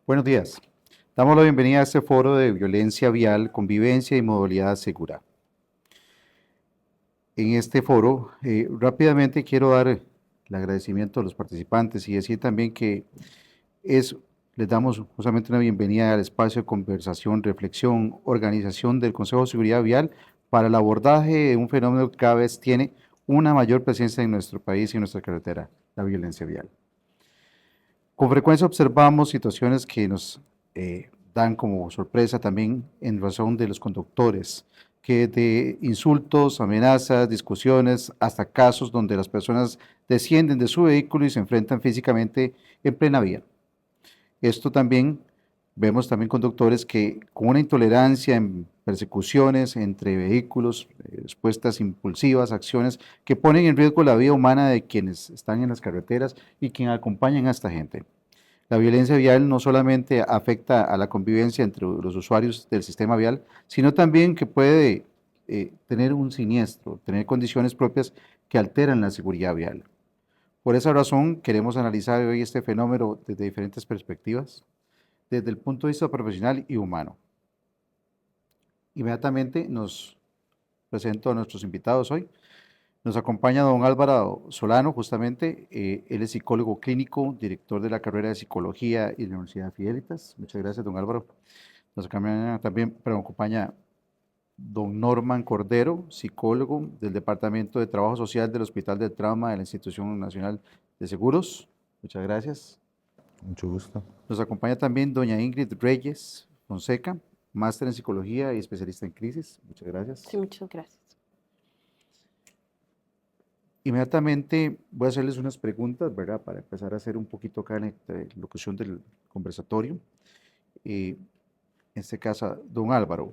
Buenos días. Damos la bienvenida a este foro de violencia vial, convivencia y modalidad segura. En este foro, rápidamente quiero dar el agradecimiento a los participantes y decir también que es, les damos justamente una bienvenida al espacio de conversación, reflexión, organización del Consejo de Seguridad Vial para el abordaje de un fenómeno que cada vez tiene una mayor presencia en nuestro país y en nuestra carretera, la violencia vial. Con frecuencia observamos situaciones que nos dan como sorpresa también en razón de los conductores, que de insultos, amenazas, discusiones, hasta casos donde las personas descienden de su vehículo y se enfrentan físicamente en plena vía. Esto también, vemos también conductores que con una intolerancia en persecuciones entre vehículos, respuestas impulsivas, acciones que ponen en riesgo la vida humana de quienes están en las carreteras y quienes acompañan a esta gente. La violencia vial no solamente afecta a la convivencia entre los usuarios del sistema vial, sino también que puede tener un siniestro, tener condiciones propias que alteran la seguridad vial. Por esa razón, queremos analizar hoy este fenómeno desde diferentes perspectivas, desde el punto de vista profesional y humano. Inmediatamente nos presento a nuestros invitados hoy. Nos acompaña don Álvaro Solano, justamente, él es psicólogo clínico, director de la carrera de psicología y de la Universidad de Fidelitas. Muchas gracias, don Álvaro. Nos acompaña también, pero acompaña don Norman Cordero, psicólogo del Departamento de Trabajo Social del Hospital del Trauma de la Institución Nacional de Seguros. Muchas gracias. Mucho gusto. Nos acompaña también doña Ingrid Reyes Fonseca, máster en psicología y especialista en crisis. Muchas gracias. Sí, muchas gracias. Inmediatamente voy a hacerles unas preguntas, ¿verdad? Para empezar a hacer un poquito acá en la locución del conversatorio. En este caso, don Álvaro,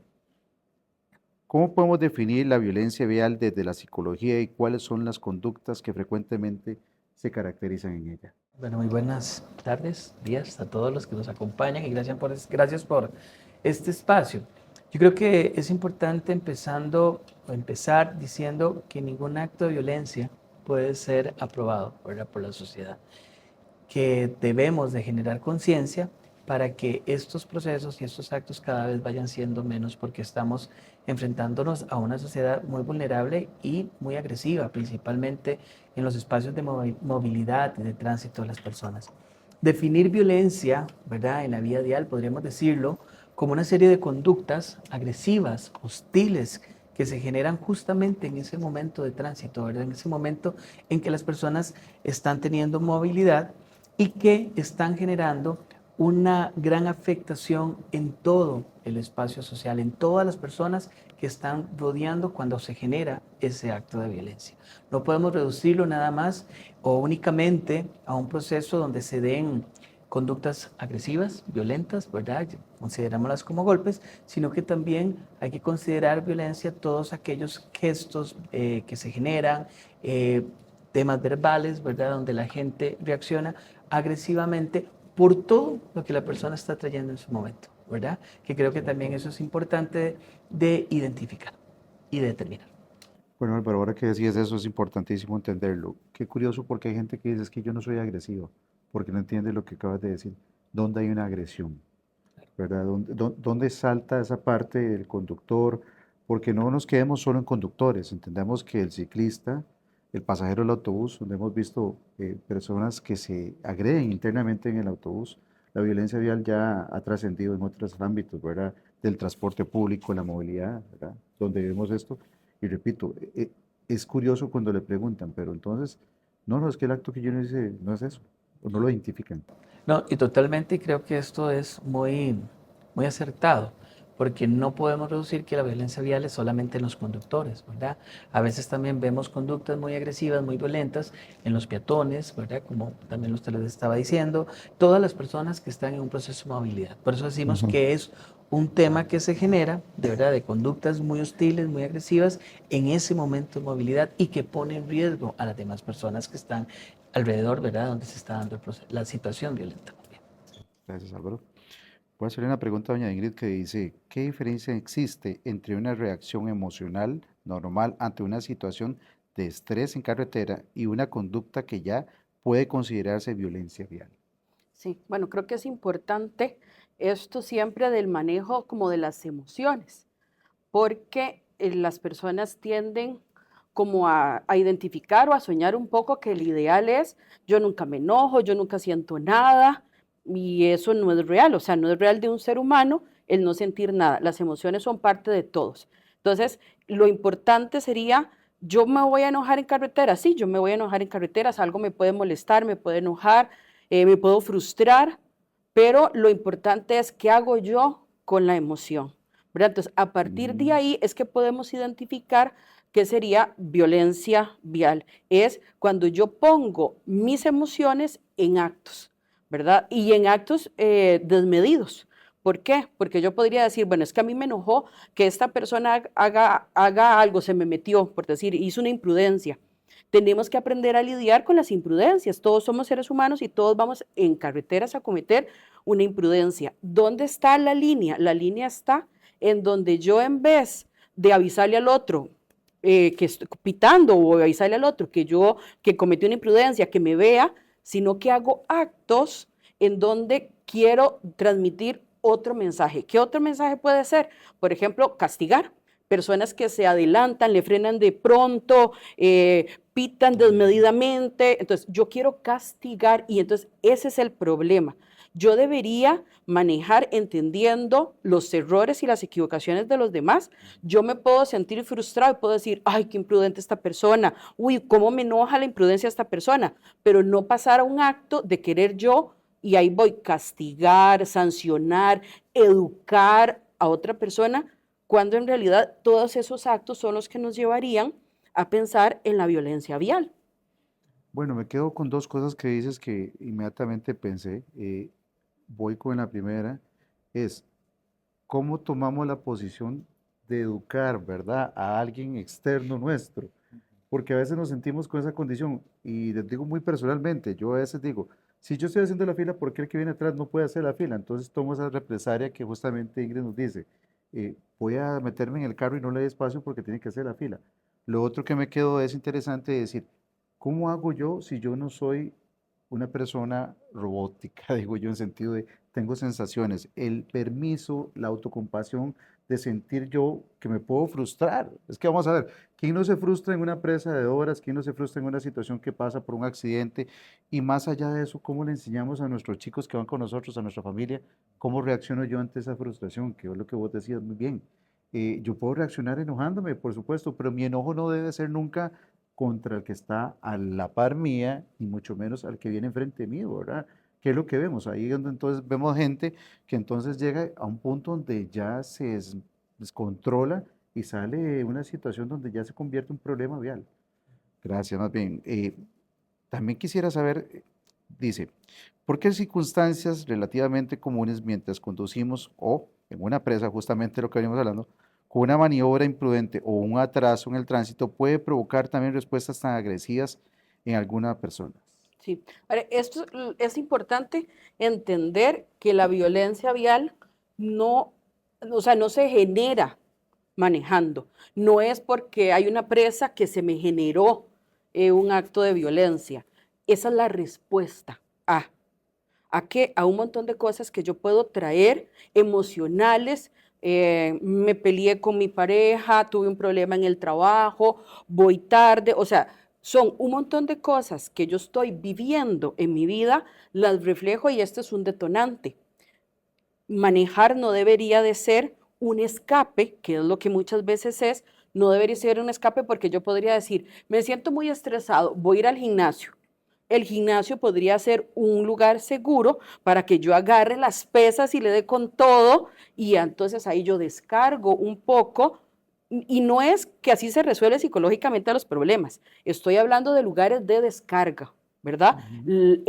¿cómo podemos definir la violencia vial desde la psicología y cuáles son las conductas que frecuentemente se caracterizan en ella? Bueno, muy buenas tardes, días a todos los que nos acompañan y gracias por este espacio. Yo creo que es importante empezar diciendo que ningún acto de violencia puede ser aprobado, ¿verdad?, por la sociedad, que debemos de generar conciencia para que estos procesos y estos actos cada vez vayan siendo menos, porque estamos enfrentándonos a una sociedad muy vulnerable y muy agresiva, principalmente en los espacios de movilidad y de tránsito de las personas. Definir violencia, ¿verdad?, en la vida diaria, podríamos decirlo, como una serie de conductas agresivas, hostiles, que se generan justamente en ese momento de tránsito, ¿verdad?, en ese momento en que las personas están teniendo movilidad y que están generando una gran afectación en todo el espacio social, en todas las personas que están rodeando cuando se genera ese acto de violencia. No podemos reducirlo nada más o únicamente a un proceso donde se den conductas agresivas, violentas, ¿verdad? Considerémoslas como golpes, sino que también hay que considerar violencia todos aquellos gestos que se generan, temas verbales, ¿verdad?, donde la gente reacciona agresivamente por todo lo que la persona está trayendo en su momento, ¿verdad? Que creo que también eso es importante de identificar y de determinar. Bueno, Álvaro, ahora que decías eso es importantísimo entenderlo. Qué curioso porque hay gente que dice es que yo no soy agresivo, porque no entiende lo que acabas de decir. ¿Dónde hay una agresión? ¿Verdad? ¿Dónde salta esa parte del conductor? Porque no nos quedemos solo en conductores, entendamos que el ciclista, el pasajero del autobús, donde hemos visto personas que se agreden internamente en el autobús, la violencia vial ya ha trascendido en otros ámbitos, ¿verdad? Del transporte público, la movilidad, ¿verdad? Donde vemos esto. Y repito, es curioso cuando le preguntan, pero entonces, no, es que el acto que yo no hice no es eso, o no lo identifican. No, y totalmente creo que esto es muy acertado, porque no podemos reducir que la violencia vial es solamente en los conductores, ¿verdad? A veces también vemos conductas muy agresivas, muy violentas en los peatones, ¿verdad? Como también usted les estaba diciendo, todas las personas que están en un proceso de movilidad. Por eso decimos que es un tema que se genera, de verdad, de conductas muy hostiles, muy agresivas en ese momento de movilidad y que pone en riesgo a las demás personas que están alrededor, ¿verdad?, donde se está dando la situación violenta. Gracias, Álvaro. Voy a hacerle una pregunta a doña Ingrid que dice, ¿qué diferencia existe entre una reacción emocional normal ante una situación de estrés en carretera y una conducta que ya puede considerarse violencia vial? Sí, bueno, creo que es importante esto siempre del manejo como de las emociones, porque las personas tienden como a identificar o a soñar un poco que el ideal es yo nunca me enojo, yo nunca siento nada, y eso no es real, o sea, no es real de un ser humano el no sentir nada. Las emociones son parte de todos. Entonces, lo importante sería, yo me voy a enojar en carretera, sí, yo me voy a enojar en carreteras, algo me puede molestar, me puede enojar, me puedo frustrar, pero lo importante es qué hago yo con la emoción, ¿verdad? Entonces, a partir de Mm. ahí es que podemos identificar qué sería violencia vial. Es cuando yo pongo mis emociones en actos, ¿verdad? Y en actos desmedidos. ¿Por qué? Porque yo podría decir, bueno, es que a mí me enojó que esta persona haga algo, se me metió, por decir, hizo una imprudencia. Tenemos que aprender a lidiar con las imprudencias. Todos somos seres humanos y todos vamos en carreteras a cometer una imprudencia. ¿Dónde está la línea? La línea está en donde yo, en vez de avisarle al otro que estoy pitando, o avisarle al otro que cometí una imprudencia, que me vea, sino que hago actos en donde quiero transmitir otro mensaje. ¿Qué otro mensaje puede ser? Por ejemplo, castigar. Personas que se adelantan, le frenan de pronto, pitan desmedidamente. Entonces, yo quiero castigar, y entonces ese es el problema. Yo debería manejar entendiendo los errores y las equivocaciones de los demás. Yo me puedo sentir frustrado y puedo decir, ay, qué imprudente esta persona, uy, cómo me enoja la imprudencia de esta persona, pero no pasar a un acto de querer yo, y ahí voy, castigar, sancionar, educar a otra persona, cuando en realidad todos esos actos son los que nos llevarían a pensar en la violencia vial. Bueno, me quedo con dos cosas que dices que inmediatamente pensé. Voy con la primera, es cómo tomamos la posición de educar, ¿verdad?, a alguien externo nuestro, porque a veces nos sentimos con esa condición, y les digo muy personalmente, yo a veces digo, si yo estoy haciendo la fila, ¿por qué el que viene atrás no puede hacer la fila? Entonces tomo esa represalia que justamente Ingrid nos dice, voy a meterme en el carro y no le doy espacio porque tiene que hacer la fila. Lo otro que me quedó es interesante decir, ¿cómo hago yo si yo no soy una persona robótica? Digo yo en sentido de, tengo sensaciones, el permiso, la autocompasión de sentir yo que me puedo frustrar. Es que vamos a ver, ¿quién no se frustra en una presa de horas? ¿Quién no se frustra en una situación que pasa por un accidente? Y más allá de eso, ¿cómo le enseñamos a nuestros chicos que van con nosotros, a nuestra familia, cómo reacciono yo ante esa frustración? Que es lo que vos decías muy bien. Yo puedo reaccionar enojándome, por supuesto, pero mi enojo no debe ser nunca contra el que está a la par mía, y mucho menos al que viene enfrente mío, ¿verdad? ¿Qué es lo que vemos? Ahí es donde entonces vemos gente que entonces llega a un punto donde ya se descontrola y sale una situación donde ya se convierte en un problema vial. Gracias, más bien. También quisiera saber, dice, ¿por qué circunstancias relativamente comunes mientras conducimos o en una presa, justamente lo que venimos hablando, con una maniobra imprudente o un atraso en el tránsito puede provocar también respuestas tan agresivas en alguna persona? Sí. Ahora, esto es importante entender que la violencia vial no, o sea, no se genera manejando. No es porque hay una presa que se me generó un acto de violencia. Esa es la respuesta a un montón de cosas que yo puedo traer emocionales. Me peleé con mi pareja, tuve un problema en el trabajo, voy tarde, o sea, son un montón de cosas que yo estoy viviendo en mi vida, las reflejo, y esto es un detonante. Manejar no debería de ser un escape, que es lo que muchas veces es, no debería ser un escape, porque yo podría decir, me siento muy estresado, voy a ir al gimnasio. El gimnasio podría ser un lugar seguro para que yo agarre las pesas y le dé con todo, y entonces ahí yo descargo un poco, y no es que así se resuelve psicológicamente los problemas. Estoy hablando de lugares de descarga, ¿verdad? Ujú.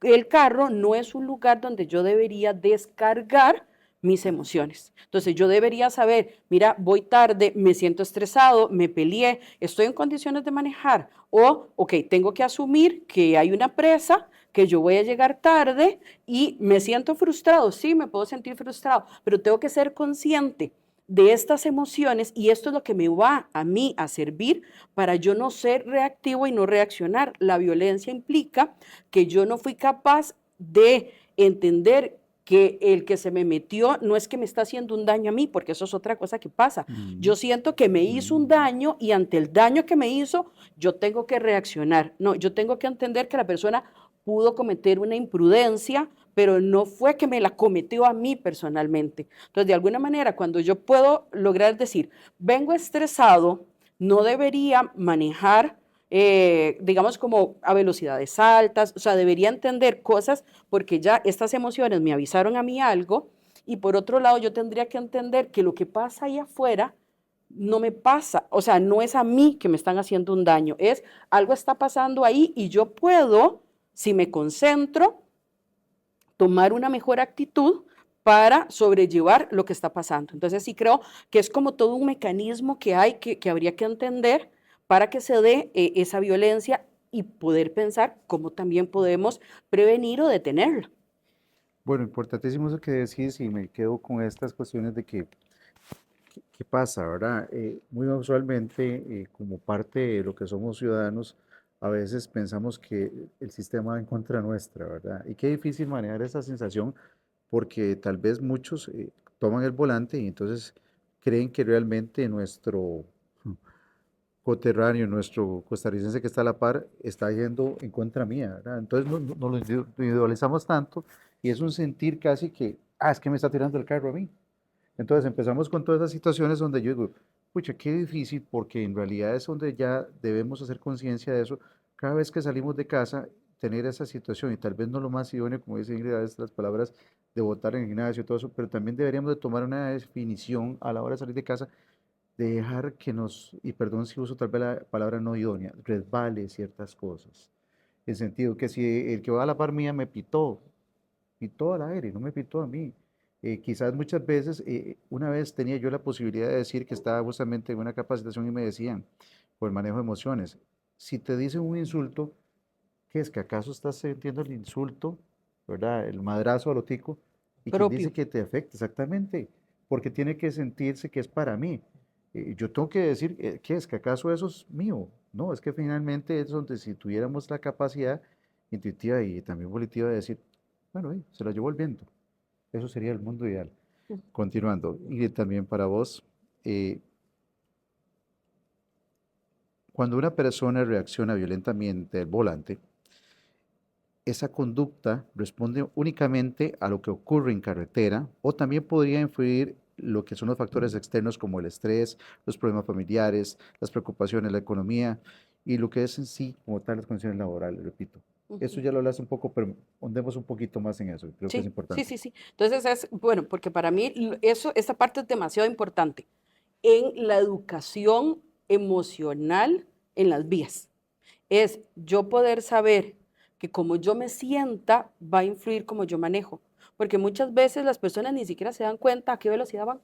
El carro no es un lugar donde yo debería descargar mis emociones. Entonces yo debería saber, mira, voy tarde, me siento estresado, me peleé, estoy en condiciones de manejar, o, ok, tengo que asumir que hay una presa, que yo voy a llegar tarde y me siento frustrado. Sí, me puedo sentir frustrado, pero tengo que ser consciente de estas emociones, y esto es lo que me va a mí a servir para yo no ser reactivo y no reaccionar. La violencia implica que yo no fui capaz de entender que el que se me metió no es que me está haciendo un daño a mí, porque eso es otra cosa que pasa. Yo siento que me hizo un daño y ante el daño que me hizo, yo tengo que reaccionar. No, yo tengo que entender que la persona pudo cometer una imprudencia, pero no fue que me la cometió a mí personalmente. Entonces, de alguna manera, cuando yo puedo lograr decir, vengo estresado, no debería manejar, digamos, como a velocidades altas, o sea, debería entender cosas porque ya estas emociones me avisaron a mí algo y por otro lado yo tendría que entender que lo que pasa ahí afuera no me pasa, o sea, no es a mí que me están haciendo un daño, es algo está pasando ahí y yo puedo, si me concentro, tomar una mejor actitud para sobrellevar lo que está pasando. Entonces sí creo que es como todo un mecanismo que hay que habría que entender para que se dé esa violencia y poder pensar cómo también podemos prevenir o detenerla. Bueno, importantísimo eso que decís y me quedo con estas cuestiones de que, ¿qué pasa, verdad? Muy usualmente, como parte de lo que somos ciudadanos, a veces pensamos que el sistema va en contra nuestra, ¿verdad? Y qué difícil manejar esa sensación porque tal vez muchos toman el volante y entonces creen que realmente nuestro coterráneo, nuestro costarricense que está a la par, está yendo en contra mía, ¿verdad? Entonces no lo individualizamos tanto y es un sentir casi que, es que me está tirando el carro a mí. Entonces empezamos con todas esas situaciones donde yo digo, pucha, qué difícil, porque en realidad es donde ya debemos hacer conciencia de eso. Cada vez que salimos de casa, tener esa situación, y tal vez no lo más idóneo, como dice Ingrid, a veces las palabras de votar en el gimnasio y todo eso, pero también deberíamos de tomar una definición a la hora de salir de casa, de dejar que nos, y perdón si uso tal vez la palabra no idónea, resbale ciertas cosas. En sentido que si el que va a la par mía me pitó al aire, no me pitó a mí. Quizás muchas veces, una vez tenía yo la posibilidad de decir que estaba justamente en una capacitación y me decían, por el manejo de emociones, si te dicen un insulto, ¿qué es? ¿Que acaso estás sintiendo el insulto, verdad? El madrazo a lo tico, y quien Propio. dice que te afecta, exactamente, porque tiene que sentirse que es para mí. Yo tengo que decir, ¿qué es? ¿Que acaso eso es mío? No, es que finalmente es donde si tuviéramos la capacidad intuitiva y también volitiva de decir, bueno, se la llevó el viento. Eso sería el mundo ideal. Continuando, y también para vos, eh, cuando una persona reacciona violentamente al volante, esa conducta responde únicamente a lo que ocurre en carretera o también podría influir lo que son los factores externos como el estrés, los problemas familiares, las preocupaciones, la economía y lo que es en sí como tal las condiciones laborales, repito. Eso Ujú. ya lo hablas un poco, pero ahondemos un poquito más en eso, creo que es Sí, sí, importante. sí, sí. Entonces es, bueno, porque para mí eso, esta parte es demasiado importante en la educación emocional en las vías. Es yo poder saber que como yo me sienta va a influir como yo manejo. Porque muchas veces las personas ni siquiera se dan cuenta a qué velocidad van.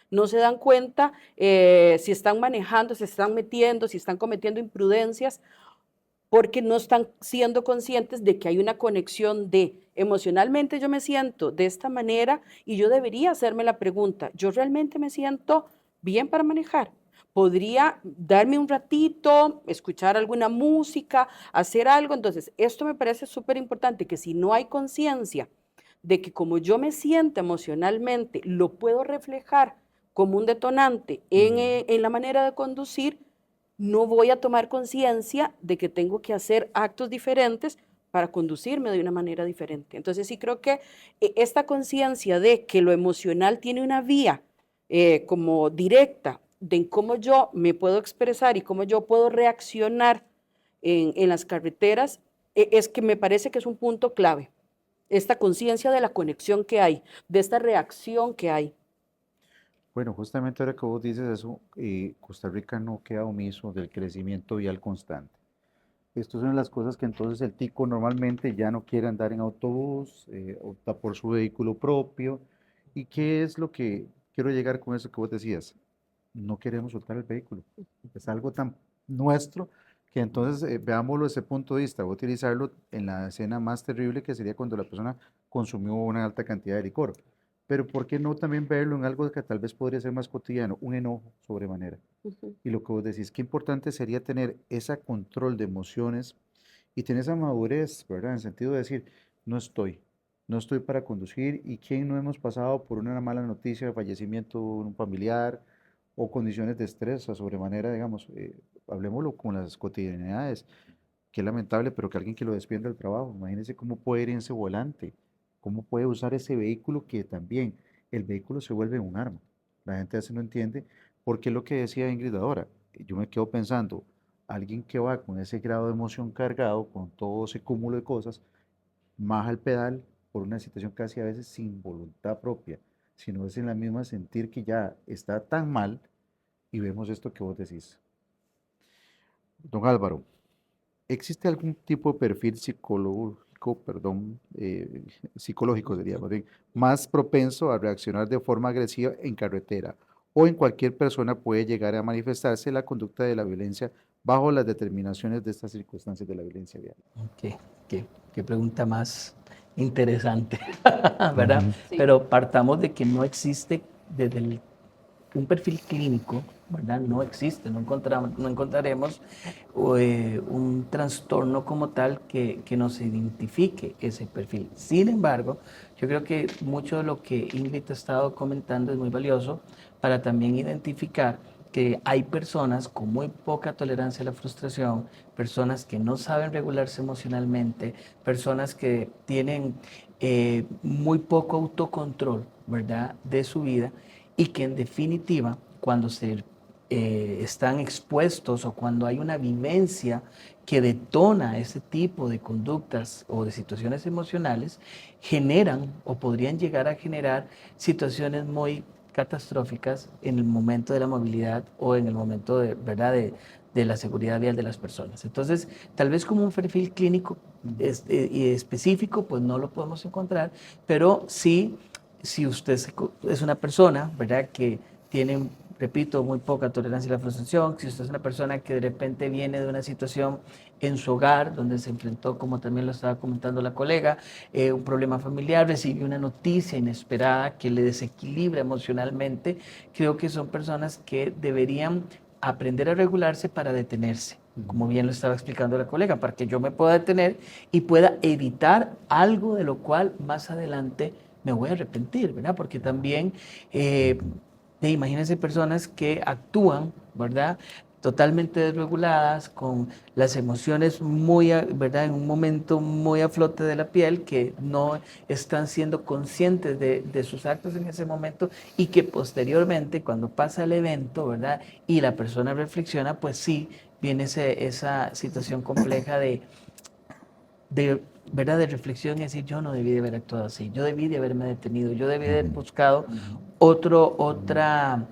No se dan cuenta si están manejando, si están metiendo, si están cometiendo imprudencias porque no están siendo conscientes de que hay una conexión de emocionalmente yo me siento de esta manera y yo debería hacerme la pregunta, ¿yo realmente me siento bien para manejar? ¿Podría darme un ratito, escuchar alguna música, hacer algo? Entonces, esto me parece súper importante, que si no hay conciencia de que como yo me siento emocionalmente, lo puedo reflejar como un detonante Ujú. en la manera de conducir, no voy a tomar conciencia de que tengo que hacer actos diferentes para conducirme de una manera diferente. Entonces sí creo que esta conciencia de que lo emocional tiene una vía como directa de cómo yo me puedo expresar y cómo yo puedo reaccionar en las carreteras, es que me parece que es un punto clave. Esta conciencia de la conexión que hay, de esta reacción que hay. Bueno, justamente ahora que vos dices eso, Costa Rica no queda omiso del crecimiento vial constante. Esto son las cosas que entonces el tico normalmente ya no quiere andar en autobús, opta por su vehículo propio. ¿Y qué es lo que quiero llegar con eso que vos decías? No queremos soltar el vehículo. Es algo tan nuestro que entonces veámoslo desde ese punto de vista, voy a utilizarlo en la escena más terrible que sería cuando la persona consumió una alta cantidad de licor. Pero ¿por qué no también verlo en algo que tal vez podría ser más cotidiano? Un enojo sobremanera. Uh -huh. Y lo que vos decís, qué importante sería tener ese control de emociones y tener esa madurez, ¿verdad? En el sentido de decir, no estoy. no estoy para conducir, y quién no hemos pasado por una mala noticia de fallecimiento de un familiar o condiciones de estrés a sobremanera, digamos, hablemoslo con las cotidianidades. Qué lamentable, pero que alguien que lo despida del trabajo, imagínense cómo puede ir en ese volante, cómo puede usar ese vehículo, que también el vehículo se vuelve un arma. La gente a veces no entiende, porque es lo que decía Ingrid ahora. Yo me quedo pensando, alguien que va con ese grado de emoción cargado, con todo ese cúmulo de cosas, maja el pedal por una situación casi a veces sin voluntad propia, sino es en la misma sentir que ya está tan mal, y vemos esto que vos decís. Don Álvaro, ¿existe algún tipo de perfil psicológico, perdón, psicológico sería más bien, más propenso a reaccionar de forma agresiva en carretera, o en cualquier persona puede llegar a manifestarse la conducta de la violencia bajo las determinaciones de estas circunstancias de la violencia vial? Qué, qué pregunta más interesante, ¿verdad? Ujú. Sí. Pero partamos de que no existe un perfil clínico, ¿verdad? No existe, no encontraremos un trastorno como tal que nos identifique ese perfil. Sin embargo, yo creo que mucho de lo que Ingrid ha estado comentando es muy valioso para también identificar que hay personas con muy poca tolerancia a la frustración, personas que no saben regularse emocionalmente, personas que tienen muy poco autocontrol, ¿verdad?, de su vida, y que en definitiva, cuando se están expuestos o cuando hay una vivencia que detona ese tipo de conductas o de situaciones emocionales, generan o podrían llegar a generar situaciones muy catastróficas en el momento de la movilidad o en el momento de, ¿verdad?, de la seguridad vial de las personas. Entonces, tal vez como un perfil clínico y específico, pues no lo podemos encontrar, pero sí, si usted es una persona, ¿verdad?, que tiene, repito, muy poca tolerancia a la frustración, si usted es una persona que de repente viene de una situación en su hogar donde se enfrentó, como también lo estaba comentando la colega, un problema familiar, recibió una noticia inesperada que le desequilibra emocionalmente, creo que son personas que deberían aprender a regularse para detenerse, como bien lo estaba explicando la colega, para que yo me pueda detener y pueda evitar algo de lo cual más adelante me voy a arrepentir, ¿verdad? Porque también, imagínense personas que actúan, ¿verdad?, totalmente desreguladas, con las emociones muy, ¿verdad?, en un momento muy a flote de la piel, que no están siendo conscientes de sus actos en ese momento, y que posteriormente, cuando pasa el evento, ¿verdad?, y la persona reflexiona, pues sí, viene esa situación compleja de, ¿verdad?, de reflexión, y decir, yo no debí de haber actuado así, yo debí de haberme detenido, yo debí de haber buscado otra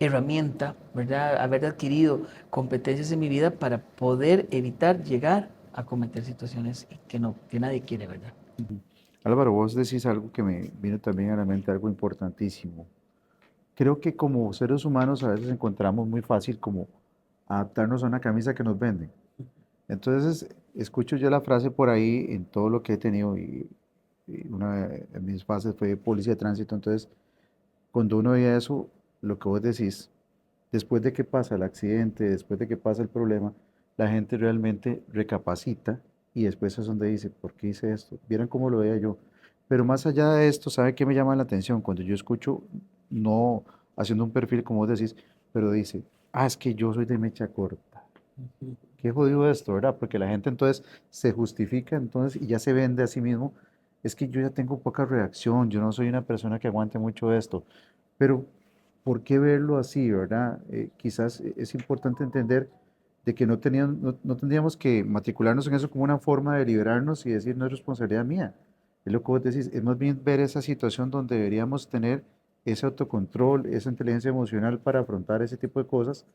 herramienta, ¿verdad?, haber adquirido competencias en mi vida para poder evitar llegar a cometer situaciones que nadie quiere, ¿verdad? Ujú. Álvaro, vos decís algo que me vino también a la mente, algo importantísimo. Creo que como seres humanos a veces encontramos muy fácil como adaptarnos a una camisa que nos venden. Entonces, escucho yo la frase por ahí en todo lo que he tenido, y una de mis fases fue policía de tránsito. Entonces, cuando uno veía eso, lo que vos decís, después de que pasa el accidente, después de que pasa el problema, la gente realmente recapacita, y después es donde dice, ¿por qué hice esto? Vieran cómo lo veía yo. Pero más allá de esto, ¿sabe qué me llama la atención? Cuando yo escucho, no haciendo un perfil como vos decís, pero dice, ah, es que yo soy de mecha corta. Qué jodido esto, ¿verdad? Porque la gente entonces se justifica entonces y ya se vende a sí mismo. Es que yo ya tengo poca reacción, yo no soy una persona que aguante mucho esto. Pero, ¿por qué verlo así, verdad? Quizás es importante entender de que no tendríamos que matricularnos en eso como una forma de liberarnos y decir, no es responsabilidad mía. Es lo que vos decís, es más bien ver esa situación donde deberíamos tener ese autocontrol, esa inteligencia emocional para afrontar ese tipo de cosas.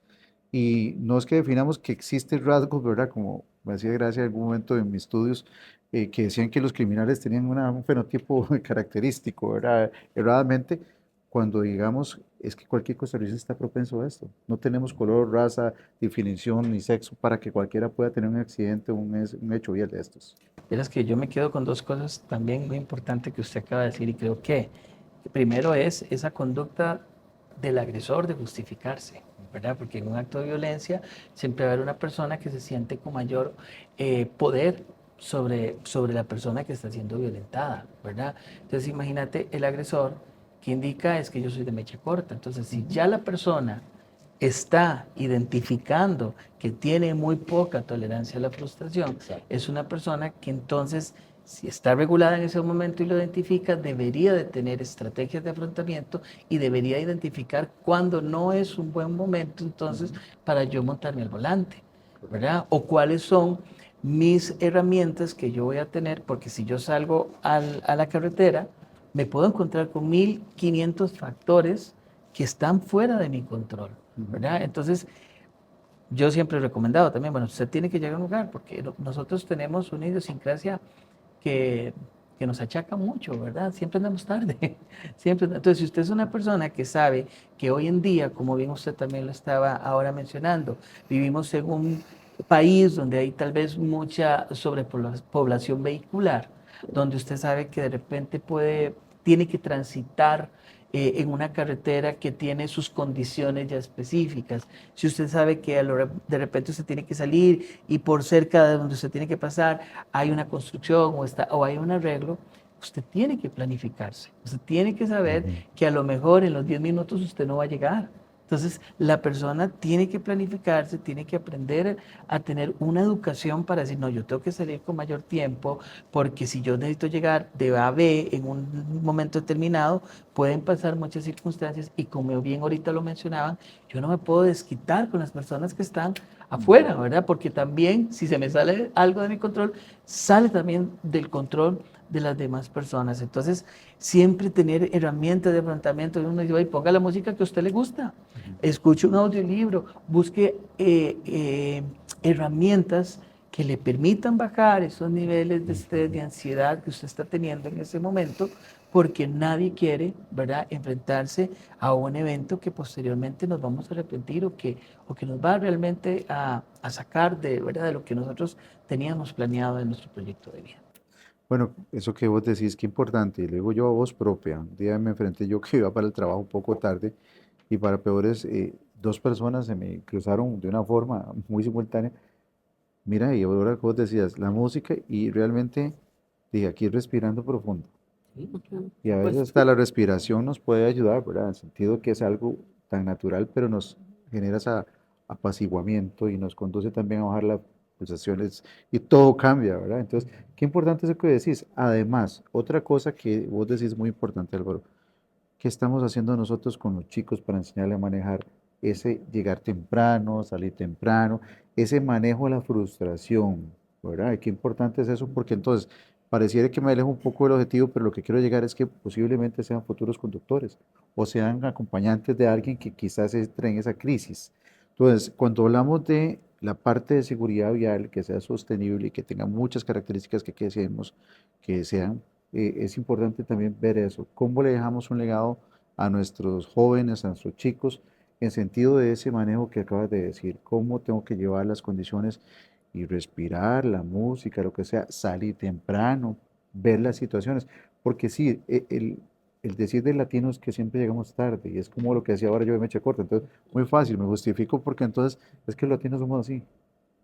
Y no es que definamos que existen rasgos, ¿verdad? Como me hacía gracia en algún momento en mis estudios, que decían que los criminales tenían un fenotipo característico, ¿verdad? Erradamente, cuando digamos es que cualquier costarricense está propenso a esto. No tenemos color, raza, definición ni sexo para que cualquiera pueda tener un accidente o un hecho vial de estos. Verás que yo me quedo con dos cosas también muy importantes que usted acaba de decir, y creo que primero es esa conducta del agresor de justificarse, ¿verdad? Porque en un acto de violencia siempre va a haber una persona que se siente con mayor poder sobre la persona que está siendo violentada, ¿verdad? Entonces imagínate el agresor que indica es que yo soy de mecha corta. Entonces si ya la persona está identificando que tiene muy poca tolerancia a la frustración, es una persona que entonces, si está regulada en ese momento y lo identifica, debería de tener estrategias de afrontamiento y debería identificar cuándo no es un buen momento entonces para yo montarme al volante, ¿verdad? O cuáles son mis herramientas que yo voy a tener, porque si yo salgo a la carretera, me puedo encontrar con 1500 factores que están fuera de mi control, ¿verdad? Entonces, yo siempre he recomendado también, bueno, usted tiene que llegar a un lugar, porque nosotros tenemos una idiosincrasia que, que nos achaca mucho, ¿verdad? Siempre andamos tarde. Siempre, entonces, si usted es una persona que sabe que hoy en día, como bien usted también lo estaba ahora mencionando, vivimos en un país donde hay tal vez mucha sobrepoblación vehicular, donde usted sabe que de repente tiene que transitar en una carretera que tiene sus condiciones ya específicas. Si usted sabe que de repente usted tiene que salir y por cerca de donde usted tiene que pasar hay una construcción o hay un arreglo, usted tiene que planificarse. Usted tiene que saber que a lo mejor en los 10 minutos usted no va a llegar. Entonces, la persona tiene que planificarse, tiene que aprender a tener una educación para decir, no, yo tengo que salir con mayor tiempo, porque si yo necesito llegar de A a B en un momento determinado, pueden pasar muchas circunstancias y como bien ahorita lo mencionaban, yo no me puedo desquitar con las personas que están afuera, ¿verdad? Porque también, si se me sale algo de mi control, sale también del control de las demás personas. Entonces, siempre tener herramientas de afrontamiento. Uno dice, ponga la música que a usted le gusta, escuche un audiolibro, busque herramientas que le permitan bajar esos niveles de estrés, de ansiedad que usted está teniendo en ese momento, porque nadie quiere, ¿verdad?, enfrentarse a un evento que posteriormente nos vamos a arrepentir o que nos va realmente a sacar ¿verdad?, de lo que nosotros teníamos planeado en nuestro proyecto de vida. Bueno, eso que vos decís, qué importante, y le digo yo a voz propia. Un día me enfrenté yo que iba para el trabajo un poco tarde y para peores, dos personas se me cruzaron de una forma muy simultánea. Mira, y ahora que vos decías, la música, y realmente dije, aquí respirando profundo. Y a veces Pues hasta la respiración nos puede ayudar, ¿verdad? En el sentido que es algo tan natural, pero nos genera ese apaciguamiento y nos conduce también a bajar las pulsaciones y todo cambia, ¿verdad? Entonces, qué importante es eso que decís. Además, otra cosa que vos decís muy importante, Álvaro, ¿qué estamos haciendo nosotros con los chicos para enseñarles a manejar ese llegar temprano, salir temprano, ese manejo de la frustración, ¿verdad? Y qué importante es eso, porque entonces pareciera que me alejo un poco del objetivo, pero lo que quiero llegar es que posiblemente sean futuros conductores o sean acompañantes de alguien que quizás entre en esa crisis. Entonces, cuando hablamos de la parte de seguridad vial, que sea sostenible y que tenga muchas características que queremos que sean, es importante también ver eso, cómo le dejamos un legado a nuestros jóvenes, a nuestros chicos, en sentido de ese manejo que acabas de decir, cómo tengo que llevar las condiciones y respirar, la música, lo que sea, salir temprano, ver las situaciones, porque sí, el decir del latino es que siempre llegamos tarde, y es como lo que decía ahora yo de mecha corta, entonces, muy fácil, me justifico porque entonces es que los latinos somos así,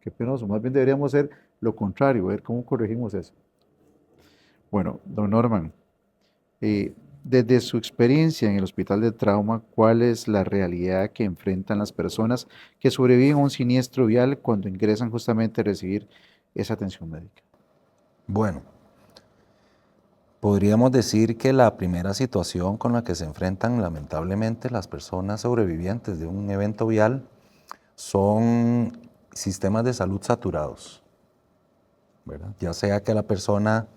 qué penoso, más bien deberíamos ser lo contrario, ver cómo corregimos eso. Bueno, don Norman, eh, desde su experiencia en el hospital de trauma, ¿cuál es la realidad que enfrentan las personas que sobreviven a un siniestro vial cuando ingresan justamente a recibir esa atención médica? Bueno, podríamos decir que la primera situación con la que se enfrentan lamentablemente las personas sobrevivientes de un evento vial son sistemas de salud saturados, ¿verdad? Ya sea que la persona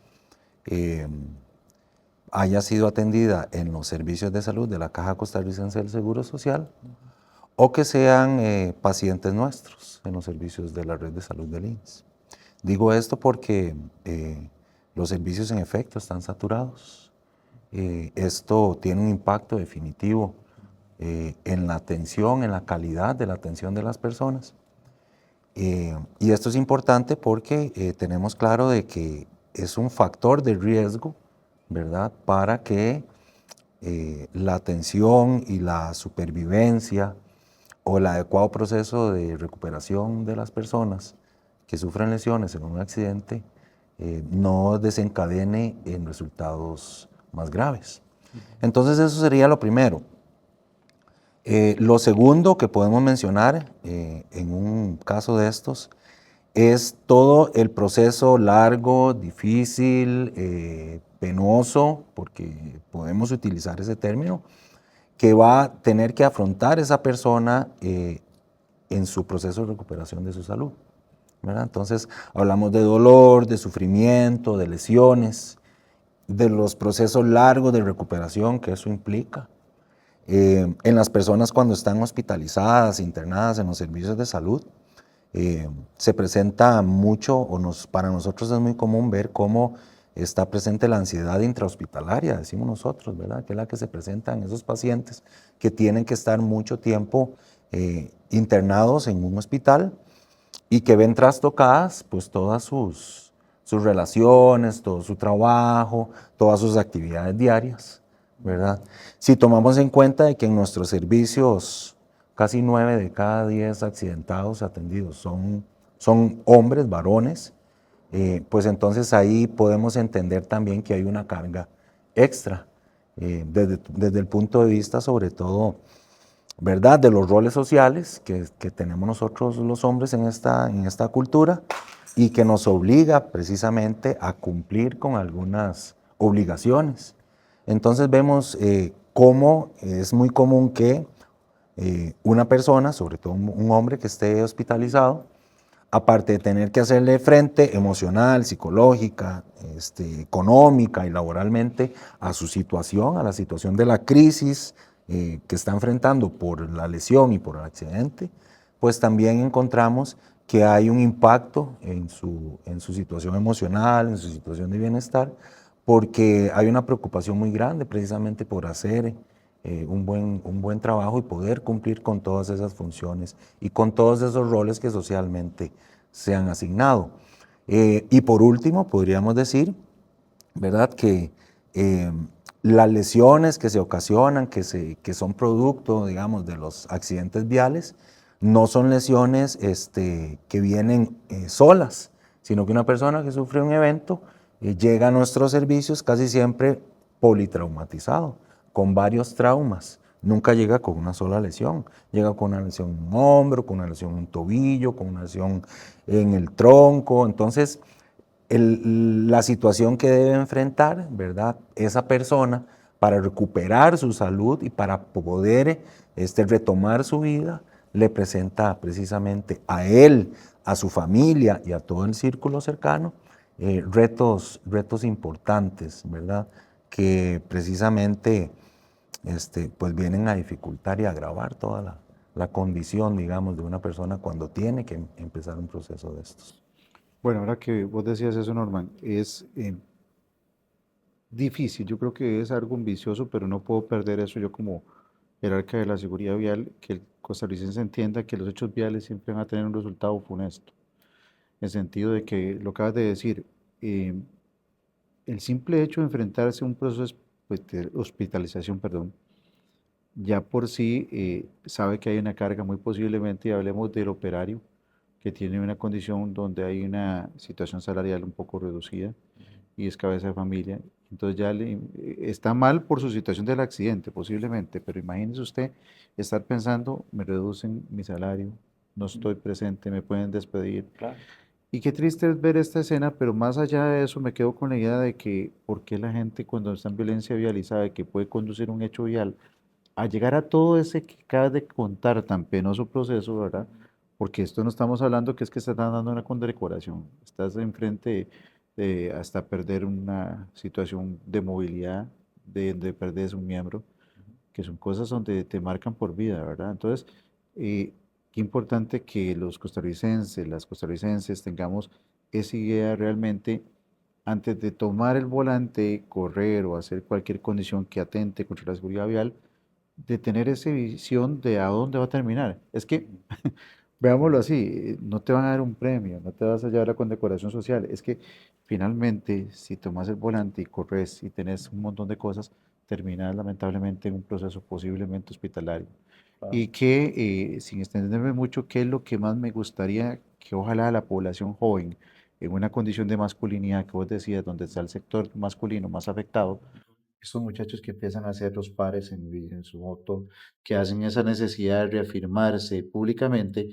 haya sido atendida en los servicios de salud de la Caja Costarricense del Seguro Social o que sean pacientes nuestros en los servicios de la red de salud del INSS. Digo esto porque los servicios en efecto están saturados. Esto tiene un impacto definitivo en la atención, en la calidad de la atención de las personas. Y esto es importante porque tenemos claro de que es un factor de riesgo, ¿verdad?, para que la atención y la supervivencia o el adecuado proceso de recuperación de las personas que sufren lesiones en un accidente no desencadene en resultados más graves. Entonces eso sería lo primero. Lo segundo que podemos mencionar en un caso de estos es todo el proceso largo, difícil, penoso, porque podemos utilizar ese término, que va a tener que afrontar esa persona en su proceso de recuperación de su salud, ¿verdad? Entonces hablamos de dolor, de sufrimiento, de lesiones, de los procesos largos de recuperación que eso implica. En las personas cuando están hospitalizadas, internadas en los servicios de salud, se presenta mucho, para nosotros es muy común ver cómo está presente la ansiedad intrahospitalaria, decimos nosotros, ¿verdad? Que es la que se presenta en esos pacientes que tienen que estar mucho tiempo internados en un hospital y que ven trastocadas pues todas sus relaciones, todo su trabajo, todas sus actividades diarias, ¿verdad? Si tomamos en cuenta de que en nuestros servicios casi 9 de cada 10 accidentados atendidos son hombres, varones, pues entonces ahí podemos entender también que hay una carga extra, desde el punto de vista sobre todo, ¿verdad?, de los roles sociales que tenemos nosotros los hombres en esta cultura y que nos obliga precisamente a cumplir con algunas obligaciones. Entonces vemos cómo es muy común que una persona, sobre todo un hombre que esté hospitalizado, aparte de tener que hacerle frente emocional, psicológica, económica y laboralmente a su situación, a la situación de la crisis que está enfrentando por la lesión y por el accidente, pues también encontramos que hay un impacto en su situación emocional, en su situación de bienestar, porque hay una preocupación muy grande precisamente por hacer un buen trabajo y poder cumplir con todas esas funciones y con todos esos roles que socialmente se han asignado. Y por último, podríamos decir, ¿verdad?, que las lesiones que se ocasionan, que son producto, digamos, de los accidentes viales, no son lesiones que vienen solas, sino que una persona que sufre un evento llega a nuestros servicios casi siempre politraumatizado, con varios traumas. Nunca llega con una sola lesión, llega con una lesión en un hombro, con una lesión en un tobillo, con una lesión en el tronco. Entonces, la situación que debe enfrentar, ¿verdad?, esa persona para recuperar su salud y para poder retomar su vida, le presenta precisamente a él, a su familia y a todo el círculo cercano retos importantes, ¿verdad?, que precisamente pues vienen a dificultar y agravar toda la condición, digamos, de una persona cuando tiene que empezar un proceso de estos. Bueno, ahora que vos decías eso, Norman, es difícil, yo creo que es algo ambicioso, pero no puedo perder eso yo como jerarca de la seguridad vial, que el costarricense entienda que los hechos viales siempre van a tener un resultado funesto, en el sentido de que, lo acabas de decir, el simple hecho de enfrentarse a un proceso de hospitalización, perdón, ya por sí sabe que hay una carga muy posiblemente, y hablemos del operario, que tiene una condición donde hay una situación salarial un poco reducida y es cabeza de familia, entonces ya está mal por su situación del accidente posiblemente, pero imagínese usted estar pensando, me reducen mi salario, no estoy presente, me pueden despedir. Claro. Y qué triste es ver esta escena, pero más allá de eso me quedo con la idea de que por qué la gente cuando está en violencia vial y sabe que puede conducir un hecho vial a llegar a todo ese que acabas de contar tan penoso proceso, ¿verdad? Porque esto no estamos hablando que es que estás dando una condecoración, estás enfrente de hasta perder una situación de movilidad, de perder un miembro, que son cosas donde te marcan por vida, ¿verdad? Entonces, qué importante que los costarricenses, las costarricenses tengamos esa idea realmente antes de tomar el volante, correr o hacer cualquier condición que atente contra la seguridad vial, de tener esa visión de a dónde va a terminar. Es que, veámoslo así, no te van a dar un premio, no te vas a llevar la condecoración social, es que finalmente si tomas el volante y corres y tenés un montón de cosas, terminas lamentablemente en un proceso posiblemente hospitalario. Y que, sin extenderme mucho, ¿qué es lo que más me gustaría que ojalá la población joven en una condición de masculinidad que vos decías, donde está el sector masculino más afectado, estos muchachos que empiezan a ser los pares en su moto, que hacen esa necesidad de reafirmarse públicamente,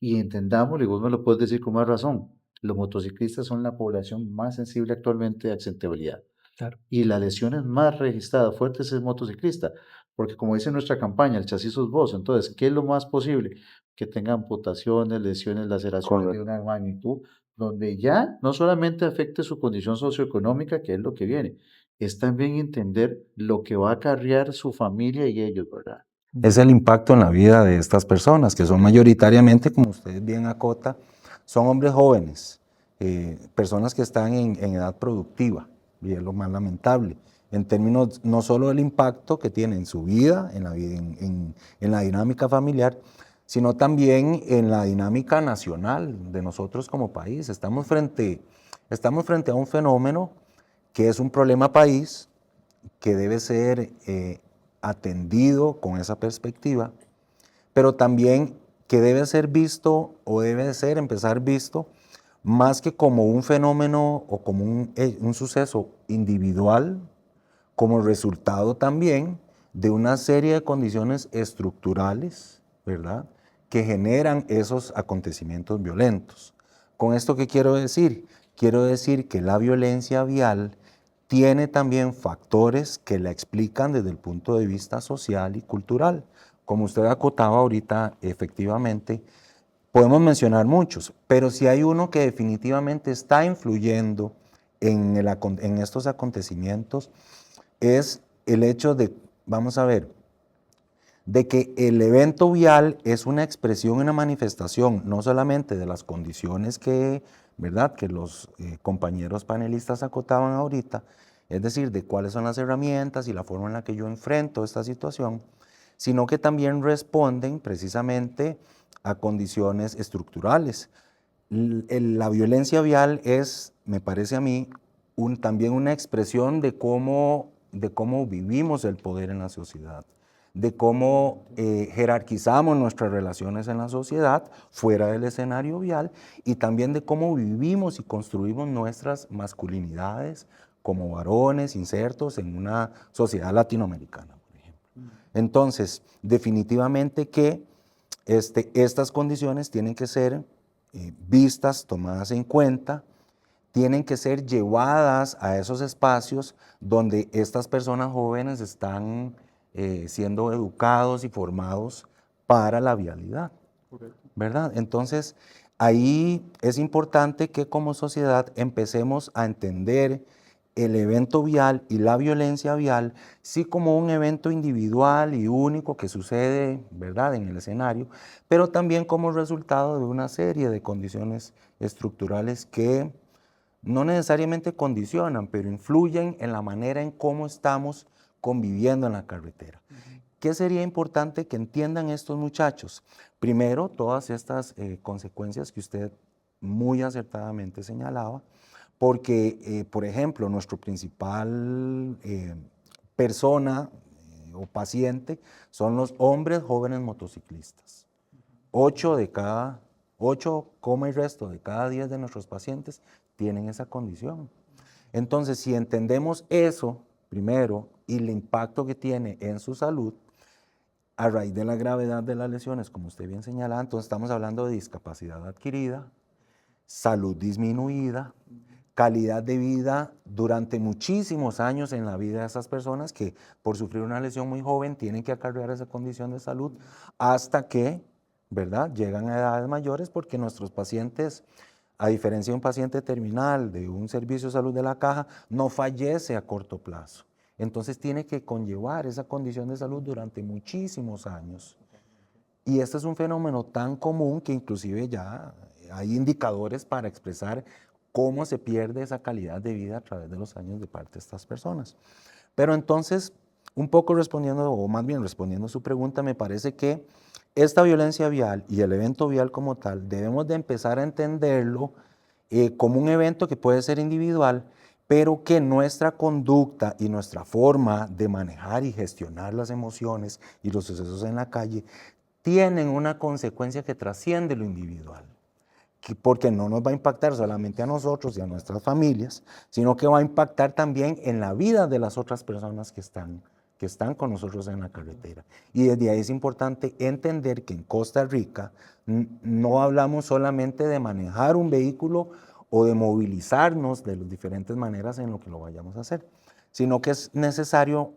y entendámoslo, y vos me lo puedes decir con más razón, los motociclistas son la población más sensible actualmente de accidentabilidad. Claro. Y las lesiones más registradas fuertes es motociclista, porque como dice nuestra campaña, el chasis sos vos. Entonces, ¿qué es lo más posible? Que tengan amputaciones, lesiones, laceraciones de Correcto. una magnitud, donde ya no solamente afecte su condición socioeconómica, que es lo que viene, es también entender lo que va a acarrear su familia y ellos, ¿verdad? Es el impacto en la vida de estas personas, que son mayoritariamente, como usted bien acota, son hombres jóvenes, personas que están en edad productiva, y es lo más lamentable, en términos no solo del impacto que tiene en su vida, en la dinámica familiar, sino también en la dinámica nacional de nosotros como país. Estamos frente a un fenómeno que es un problema país, que debe ser atendido con esa perspectiva, pero también que debe ser visto o debe ser empezar visto más que como un fenómeno o como un suceso individual, como resultado también de una serie de condiciones estructurales, ¿verdad?, que generan esos acontecimientos violentos. ¿Con esto qué quiero decir? Quiero decir que la violencia vial tiene también factores que la explican desde el punto de vista social y cultural. Como usted acotaba ahorita, efectivamente, podemos mencionar muchos, pero si hay uno que definitivamente está influyendo en estos acontecimientos, es el hecho de, vamos a ver, de que el evento vial es una expresión, una manifestación, no solamente de las condiciones que, ¿verdad?, que los compañeros panelistas acotaban ahorita, es decir, de cuáles son las herramientas y la forma en la que yo enfrento esta situación, sino que también responden precisamente a condiciones estructurales. La violencia vial es, me parece a mí, también una expresión de cómo vivimos el poder en la sociedad, de cómo jerarquizamos nuestras relaciones en la sociedad fuera del escenario vial, y también de cómo vivimos y construimos nuestras masculinidades como varones insertos en una sociedad latinoamericana, por ejemplo. Entonces, definitivamente que estas condiciones tienen que ser vistas, tomadas en cuenta, tienen que ser llevadas a esos espacios donde estas personas jóvenes están siendo educados y formados para la vialidad, ¿verdad? Entonces, ahí es importante que como sociedad empecemos a entender el evento vial y la violencia vial, sí como un evento individual y único que sucede, ¿verdad?, en el escenario, pero también como resultado de una serie de condiciones estructurales que no necesariamente condicionan, pero influyen en la manera en cómo estamos conviviendo en la carretera. ¿Qué sería importante que entiendan estos muchachos? Primero, todas estas consecuencias que usted muy acertadamente señalaba, porque, por ejemplo, nuestro principal persona o paciente son los hombres jóvenes motociclistas. 8 coma y resto de cada 10 de nuestros pacientes tienen esa condición. Entonces, si entendemos eso primero y el impacto que tiene en su salud, a raíz de la gravedad de las lesiones, como usted bien señala, entonces estamos hablando de discapacidad adquirida, salud disminuida, calidad de vida durante muchísimos años en la vida de esas personas que por sufrir una lesión muy joven tienen que acarrear esa condición de salud hasta que, ¿verdad?, llegan a edades mayores, porque nuestros pacientes, a diferencia de un paciente terminal de un servicio de salud de la Caja, no fallece a corto plazo. Entonces tiene que conllevar esa condición de salud durante muchísimos años. Y este es un fenómeno tan común que inclusive ya hay indicadores para expresar cómo se pierde esa calidad de vida a través de los años de parte de estas personas. Pero entonces, un poco respondiendo, o más bien respondiendo a su pregunta, me parece que esta violencia vial y el evento vial como tal, debemos de empezar a entenderlo como un evento que puede ser individual, pero que nuestra conducta y nuestra forma de manejar y gestionar las emociones y los sucesos en la calle tienen una consecuencia que trasciende lo individual, porque no nos va a impactar solamente a nosotros y a nuestras familias, sino que va a impactar también en la vida de las otras personas que están con nosotros en la carretera. Y desde ahí es importante entender que en Costa Rica no hablamos solamente de manejar un vehículo o de movilizarnos de las diferentes maneras en lo que lo vayamos a hacer, sino que es necesario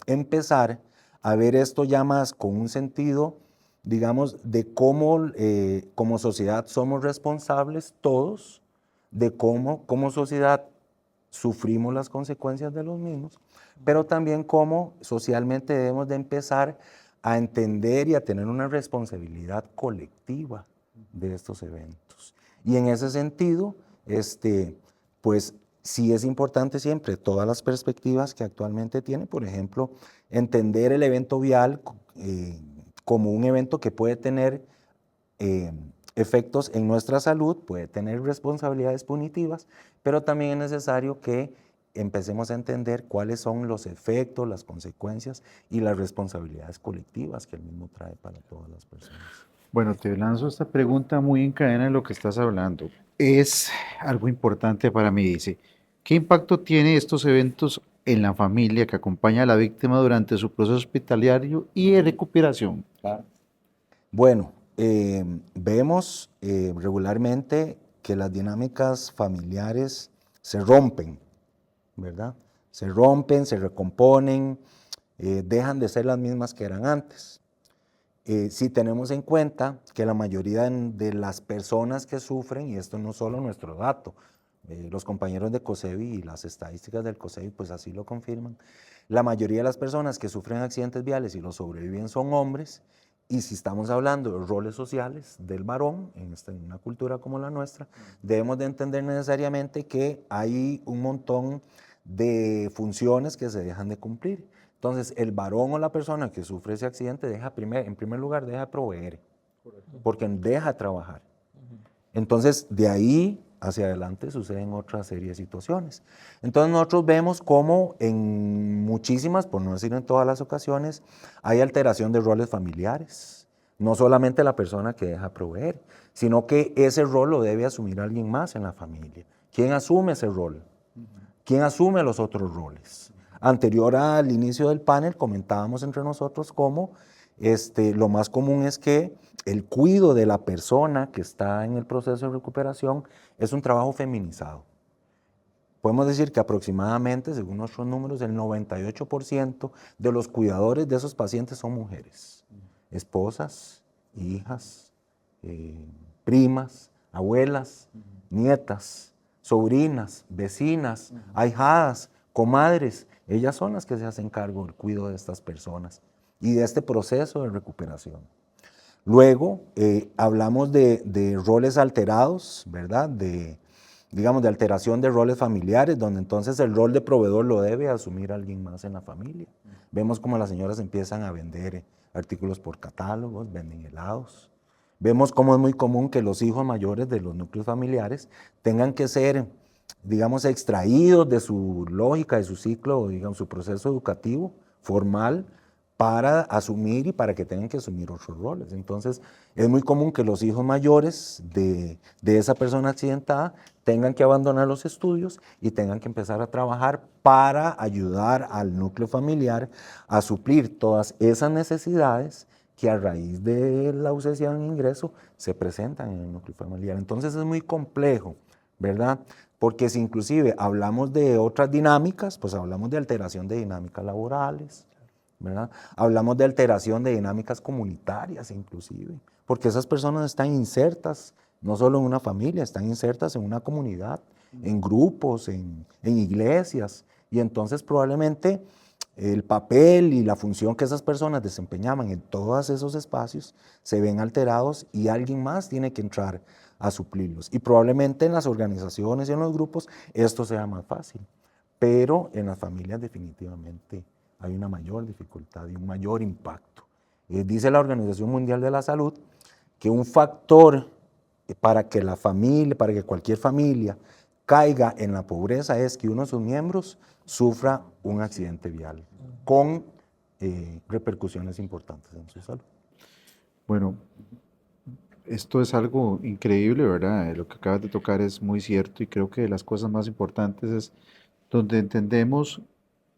empezar a ver esto ya más con un sentido, digamos, de cómo como sociedad somos responsables todos, de cómo como sociedad sufrimos las consecuencias de los mismos, pero también cómo socialmente debemos de empezar a entender y a tener una responsabilidad colectiva de estos eventos. Y en ese sentido, pues sí es importante siempre todas las perspectivas que actualmente tiene, por ejemplo, entender el evento vial como un evento que puede tener efectos en nuestra salud, puede tener responsabilidades punitivas, pero también es necesario que empecemos a entender cuáles son los efectos, las consecuencias y las responsabilidades colectivas que el mismo trae para todas las personas. Bueno, te lanzo esta pregunta muy en cadena de lo que estás hablando. Es algo importante para mí, dice, ¿qué impacto tiene estos eventos en la familia que acompaña a la víctima durante su proceso hospitalario y de recuperación? Bueno, vemos regularmente que las dinámicas familiares se rompen, ¿verdad? Se rompen, se recomponen, dejan de ser las mismas que eran antes. Si tenemos en cuenta que la mayoría de las personas que sufren, y esto no es solo nuestro dato, los compañeros de COSEBI y las estadísticas del COSEBI pues así lo confirman, la mayoría de las personas que sufren accidentes viales y los sobreviven son hombres, y si estamos hablando de roles sociales del varón, en una cultura como la nuestra, debemos de entender necesariamente que hay un montón de funciones que se dejan de cumplir. Entonces, el varón o la persona que sufre ese accidente en primer lugar, deja de proveer, porque deja de trabajar. Entonces, de ahí hacia adelante suceden otra serie de situaciones. Entonces, nosotros vemos cómo en muchísimas, por no decir en todas las ocasiones, hay alteración de roles familiares. No solamente la persona que deja de proveer, sino que ese rol lo debe asumir alguien más en la familia. ¿Quién asume ese rol? ¿Quién asume los otros roles? Anterior al inicio del panel comentábamos entre nosotros cómo lo más común es que el cuidado de la persona que está en el proceso de recuperación es un trabajo feminizado. Podemos decir que aproximadamente, según nuestros números, el 98% de los cuidadores de esos pacientes son mujeres, esposas, hijas, primas, abuelas, nietas, sobrinas, vecinas, ahijadas, comadres. Ellas son las que se hacen cargo del cuidado de estas personas y de este proceso de recuperación. Luego, hablamos de roles alterados, ¿verdad? Digamos, de alteración de roles familiares, donde entonces el rol de proveedor lo debe asumir alguien más en la familia. Vemos como las señoras empiezan a vender artículos por catálogos, venden helados. Vemos cómo es muy común que los hijos mayores de los núcleos familiares tengan que ser, digamos, extraídos de su lógica, de su ciclo, digamos, su proceso educativo formal, para asumir y para que tengan que asumir otros roles. Entonces, es muy común que los hijos mayores de esa persona accidentada tengan que abandonar los estudios y tengan que empezar a trabajar para ayudar al núcleo familiar a suplir todas esas necesidades que a raíz de la ausencia de un ingreso se presentan en el núcleo familiar. Entonces, es muy complejo, ¿verdad? Porque si inclusive hablamos de otras dinámicas, pues hablamos de alteración de dinámicas laborales, ¿verdad? Hablamos de alteración de dinámicas comunitarias inclusive, porque esas personas están insertas no solo en una familia, están insertas en una comunidad, en grupos, en iglesias, y entonces probablemente el papel y la función que esas personas desempeñaban en todos esos espacios se ven alterados y alguien más tiene que entrar a suplirlos. Y probablemente en las organizaciones y en los grupos esto sea más fácil, pero en las familias definitivamente hay una mayor dificultad y un mayor impacto. Dice la Organización Mundial de la Salud que un factor para que para que cualquier familia caiga en la pobreza es que uno de sus miembros sufra un accidente vial con repercusiones importantes en su salud. Bueno, Esto es algo increíble, ¿verdad? Lo que acabas de tocar es muy cierto y creo que de las cosas más importantes es donde entendemos,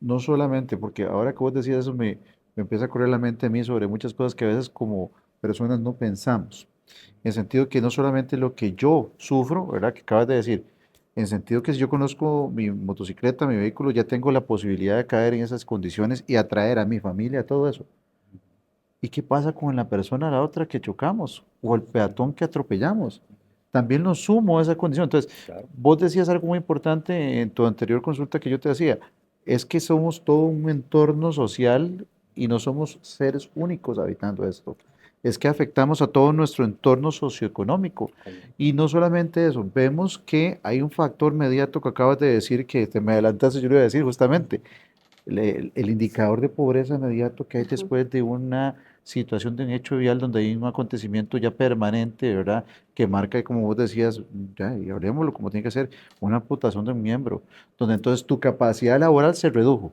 no solamente, porque ahora que vos decías eso me empieza a correr la mente a mí sobre muchas cosas que a veces como personas no pensamos. En el sentido que no solamente lo que yo sufro, ¿verdad? Que acabas de decir, en el sentido que si yo conozco mi motocicleta, mi vehículo, ya tengo la posibilidad de caer en esas condiciones y atraer a mi familia, todo eso. ¿Y qué pasa con la persona a la otra que chocamos o el peatón que atropellamos? También nos sumo a esa condición. Entonces, vos decías algo muy importante en tu anterior consulta que yo te hacía, es que somos todo un entorno social y no somos seres únicos habitando esto. Es que afectamos a todo nuestro entorno socioeconómico. Y no solamente eso, vemos que hay un factor mediato que acabas de decir, que te me adelantaste, yo lo iba a decir justamente, el indicador de pobreza inmediato que hay Ujú. después de una situación de un hecho vial donde hay un acontecimiento ya permanente, ¿verdad? Que marca, como vos decías, ya, y hablemoslo como tiene que ser, una amputación de un miembro, donde entonces tu capacidad laboral se redujo.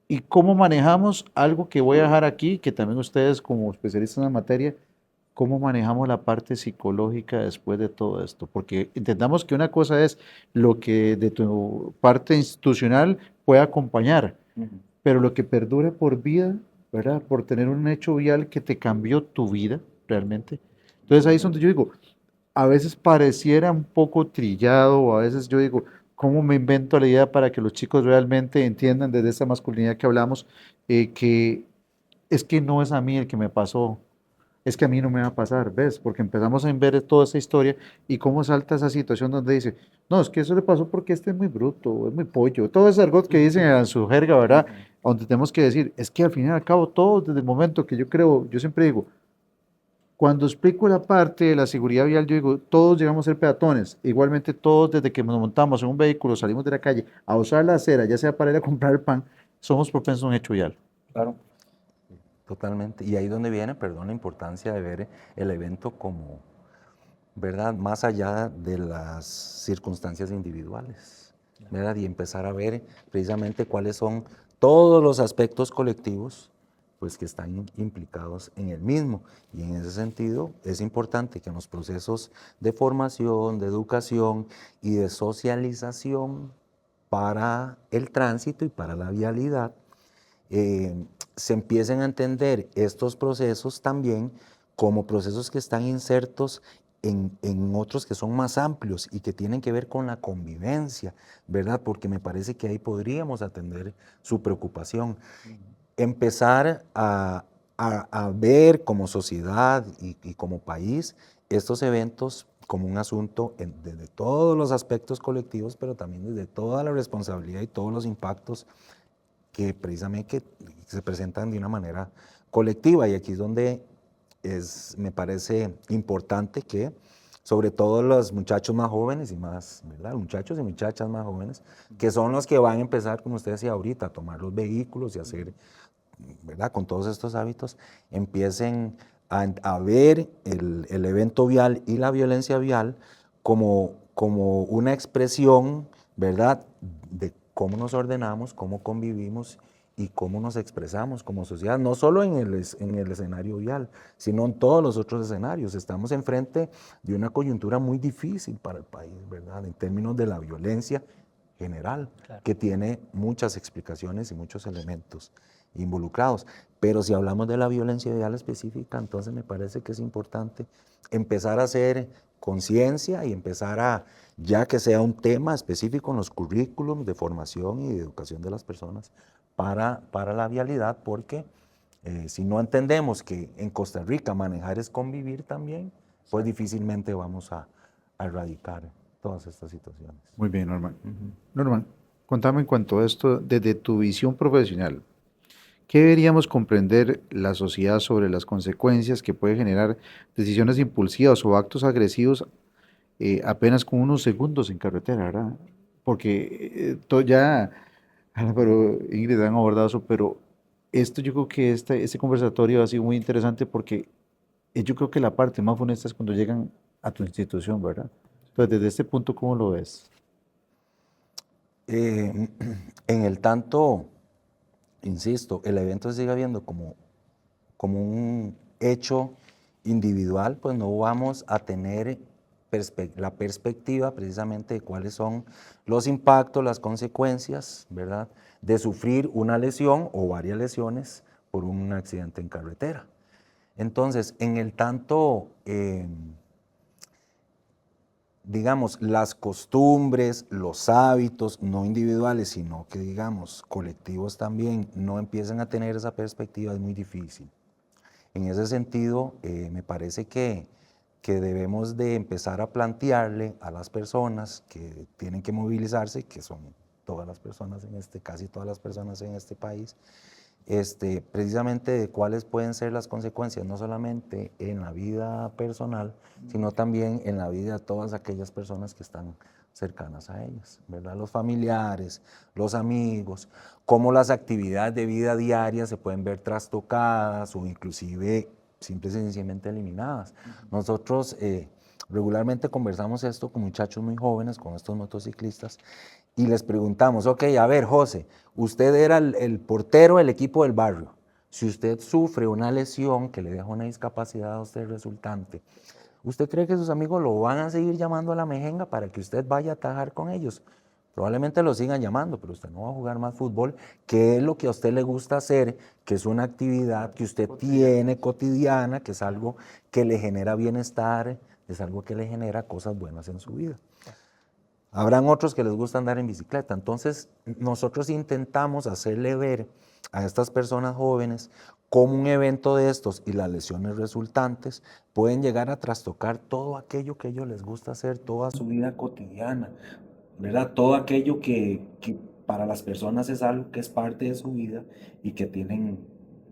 ¿Y cómo manejamos algo que voy a dejar aquí, que también ustedes como especialistas en la materia, cómo manejamos la parte psicológica después de todo esto? Porque entendamos que una cosa es lo que de tu parte institucional puede acompañar, pero lo que perdure por vida, ¿verdad? Por tener un hecho vial que te cambió tu vida realmente. Entonces ahí es donde yo digo, a veces pareciera un poco trillado, o a veces yo digo, ¿cómo me invento la idea para que los chicos realmente entiendan desde esa masculinidad que hablamos, que es que no es a mí el que me pasó, es que a mí no me va a pasar, ¿ves? Porque empezamos a ver toda esa historia y cómo salta esa situación donde dice, no, es que eso le pasó porque este es muy bruto, es muy pollo, todo ese argot que dicen en su jerga, ¿verdad? Donde tenemos que decir, es que al fin y al cabo, todos desde el momento que yo creo, yo siempre digo, cuando explico la parte de la seguridad vial, yo digo, todos llegamos a ser peatones, igualmente todos desde que nos montamos en un vehículo, salimos de la calle a usar la acera, ya sea para ir a comprar el pan, somos propensos a un hecho vial. Claro. Totalmente. Y ahí donde viene, perdón, la importancia de ver el evento como, ¿verdad? Más allá de las circunstancias individuales, ¿verdad? Y empezar a ver precisamente cuáles son todos los aspectos colectivos pues que están implicados en el mismo. Y en ese sentido es importante que en los procesos de formación, de educación y de socialización para el tránsito y para la vialidad, se empiecen a entender estos procesos también como procesos que están insertos en otros que son más amplios y que tienen que ver con la convivencia, ¿verdad? Porque me parece que ahí podríamos atender su preocupación. Empezar a ver como sociedad y como país estos eventos como un asunto desde todos los aspectos colectivos, pero también desde toda la responsabilidad y todos los impactos que precisamente se presentan de una manera colectiva. Y aquí es donde me parece importante que, sobre todo los muchachos más jóvenes y más, ¿verdad? Muchachos y muchachas más jóvenes, que son los que van a empezar, como usted decía ahorita, a tomar los vehículos y hacer, ¿verdad? Con todos estos hábitos, empiecen a ver el evento vial y la violencia vial como una expresión, ¿verdad? De cómo nos ordenamos, cómo convivimos y cómo nos expresamos como sociedad, no solo en el escenario vial, sino en todos los otros escenarios. Estamos enfrente de una coyuntura muy difícil para el país, ¿verdad? En términos de la violencia general, Claro. que tiene muchas explicaciones y muchos elementos involucrados. Pero si hablamos de la violencia vial específica, entonces me parece que es importante empezar a hacer conciencia y empezar a, ya que sea un tema específico en los currículums de formación y de educación de las personas para la vialidad, porque si no entendemos que en Costa Rica manejar es convivir también, pues difícilmente vamos a erradicar todas estas situaciones. Muy bien, Norman. Norman, contame en cuanto a esto, desde tu visión profesional, ¿qué deberíamos comprender la sociedad sobre las consecuencias que puede generar decisiones impulsivas o actos agresivos apenas con unos segundos en carretera, ¿verdad? Porque ya, pero Ingrid han abordado eso, pero esto yo creo que este conversatorio ha sido muy interesante porque yo creo que la parte más funesta es cuando llegan a tu institución, ¿verdad? Entonces, desde este punto, ¿cómo lo ves? Eh, en el tanto, insisto, el evento se sigue viendo como un hecho individual, pues no vamos a tener la perspectiva precisamente de cuáles son los impactos, las consecuencias, ¿verdad?, de sufrir una lesión o varias lesiones por un accidente en carretera. Entonces, en el tanto, digamos, las costumbres, los hábitos, no individuales, sino que, digamos, colectivos también, no empiezan a tener esa perspectiva, es muy difícil. En ese sentido, me parece que debemos de empezar a plantearle a las personas que tienen que movilizarse, que son todas las personas casi todas las personas en este país, precisamente de cuáles pueden ser las consecuencias, no solamente en la vida personal, sino también en la vida de todas aquellas personas que están cercanas a ellas, ¿verdad? Los familiares, los amigos, cómo las actividades de vida diaria se pueden ver trastocadas o inclusive simple y sencillamente eliminadas. Nosotros regularmente conversamos esto con muchachos muy jóvenes, con estos motociclistas, y les preguntamos, ok, a ver, José, usted era el portero del equipo del barrio. Si usted sufre una lesión que le deja una discapacidad a usted resultante, ¿usted cree que sus amigos lo van a seguir llamando a la mejenga para que usted vaya a atajar con ellos? Probablemente lo sigan llamando, pero usted no va a jugar más fútbol, que es lo que a usted le gusta hacer, que es una actividad que usted tiene cotidiana, que es algo que le genera bienestar, es algo que le genera cosas buenas en su vida. Habrán otros que les gusta andar en bicicleta. Entonces, nosotros intentamos hacerle ver a estas personas jóvenes cómo un evento de estos y las lesiones resultantes pueden llegar a trastocar todo aquello que a ellos les gusta hacer, toda su vida cotidiana, ¿verdad? Todo aquello que para las personas es algo que es parte de su vida y que tienen,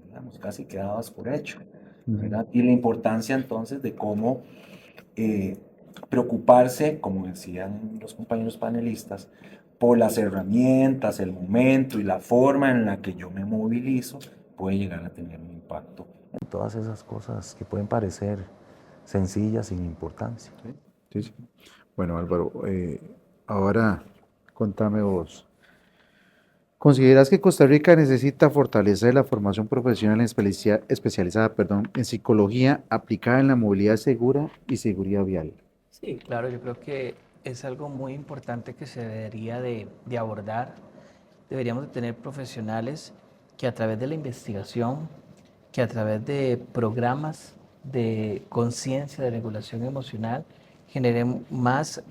digamos, casi quedadas por hecho, ¿verdad? Y la importancia entonces de cómo preocuparse, como decían los compañeros panelistas, por las herramientas, el momento y la forma en la que yo me movilizo puede llegar a tener un impacto en todas esas cosas que pueden parecer sencillas sin importancia. Sí, sí. Bueno, Álvaro, ahora contame vos. ¿Consideras que Costa Rica necesita fortalecer la formación profesional especializada, en psicología aplicada en la movilidad segura y seguridad vial? Sí, claro, yo creo que es algo muy importante que se debería de abordar. Deberíamos de tener profesionales que a través de la investigación, que a través de programas de conciencia, de regulación emocional, generen más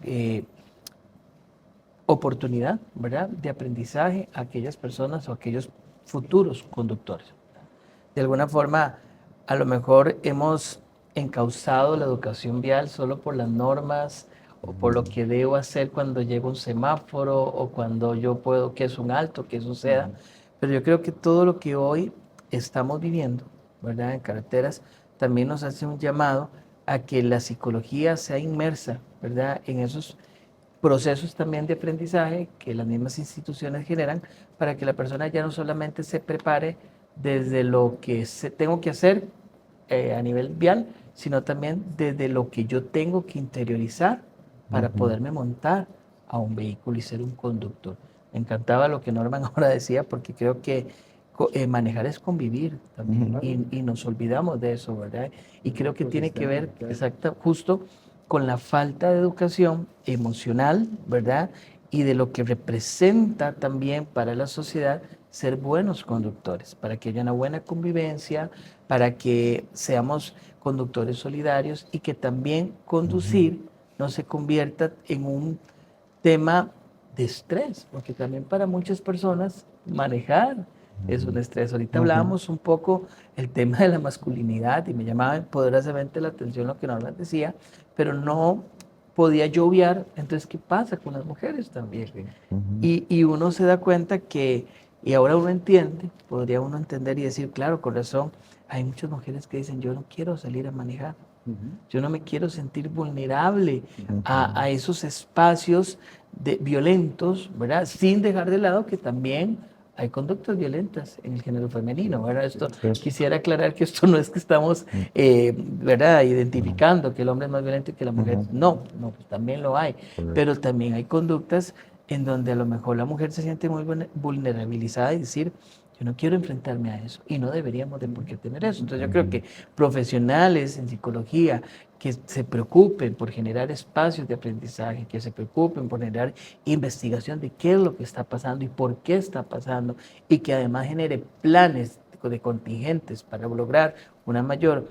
oportunidad, ¿verdad?, de aprendizaje a aquellas personas o aquellos futuros conductores. De alguna forma, a lo mejor hemos encauzado la educación vial solo por las normas o por lo que debo hacer cuando llega un semáforo o cuando yo puedo, que es un alto, que suceda. Pero yo creo que todo lo que hoy estamos viviendo, ¿verdad?, en carreteras, también nos hace un llamado a que la psicología sea inmersa, ¿verdad?, en esos procesos también de aprendizaje que las mismas instituciones generan para que la persona ya no solamente se prepare desde lo que tengo que hacer a nivel vial, sino también desde lo que yo tengo que interiorizar para poderme montar a un vehículo y ser un conductor. Me encantaba lo que Norman ahora decía, porque creo que manejar es convivir también, y nos olvidamos de eso, ¿verdad? Y creo que tiene que ver justo con la falta de educación emocional, ¿verdad?, y de lo que representa también para la sociedad ser buenos conductores, para que haya una buena convivencia, para que seamos conductores solidarios y que también conducir no se convierta en un tema de estrés, porque también para muchas personas manejar es un estrés. Ahorita hablábamos un poco el tema de la masculinidad y me llamaba poderosamente la atención lo que Norman decía, pero no podía yo obviar, entonces, ¿qué pasa con las mujeres también? Y uno se da cuenta que, y ahora uno entiende, podría uno entender y decir, claro, con razón, hay muchas mujeres que dicen, yo no quiero salir a manejar, yo no me quiero sentir vulnerable a esos espacios violentos, ¿verdad? Sin dejar de lado que también hay conductas violentas en el género femenino, ¿verdad? Quisiera aclarar que esto no es que estamos, ¿verdad?, identificando que el hombre es más violento que la mujer. No, pues también lo hay. Pero también hay conductas en donde a lo mejor la mujer se siente muy vulnerabilizada y decir, Yo no quiero enfrentarme a eso y no deberíamos de por qué tener eso. Entonces yo creo que profesionales en psicología que se preocupen por generar espacios de aprendizaje, que se preocupen por generar investigación de qué es lo que está pasando y por qué está pasando, y que además genere planes de contingentes para lograr una mayor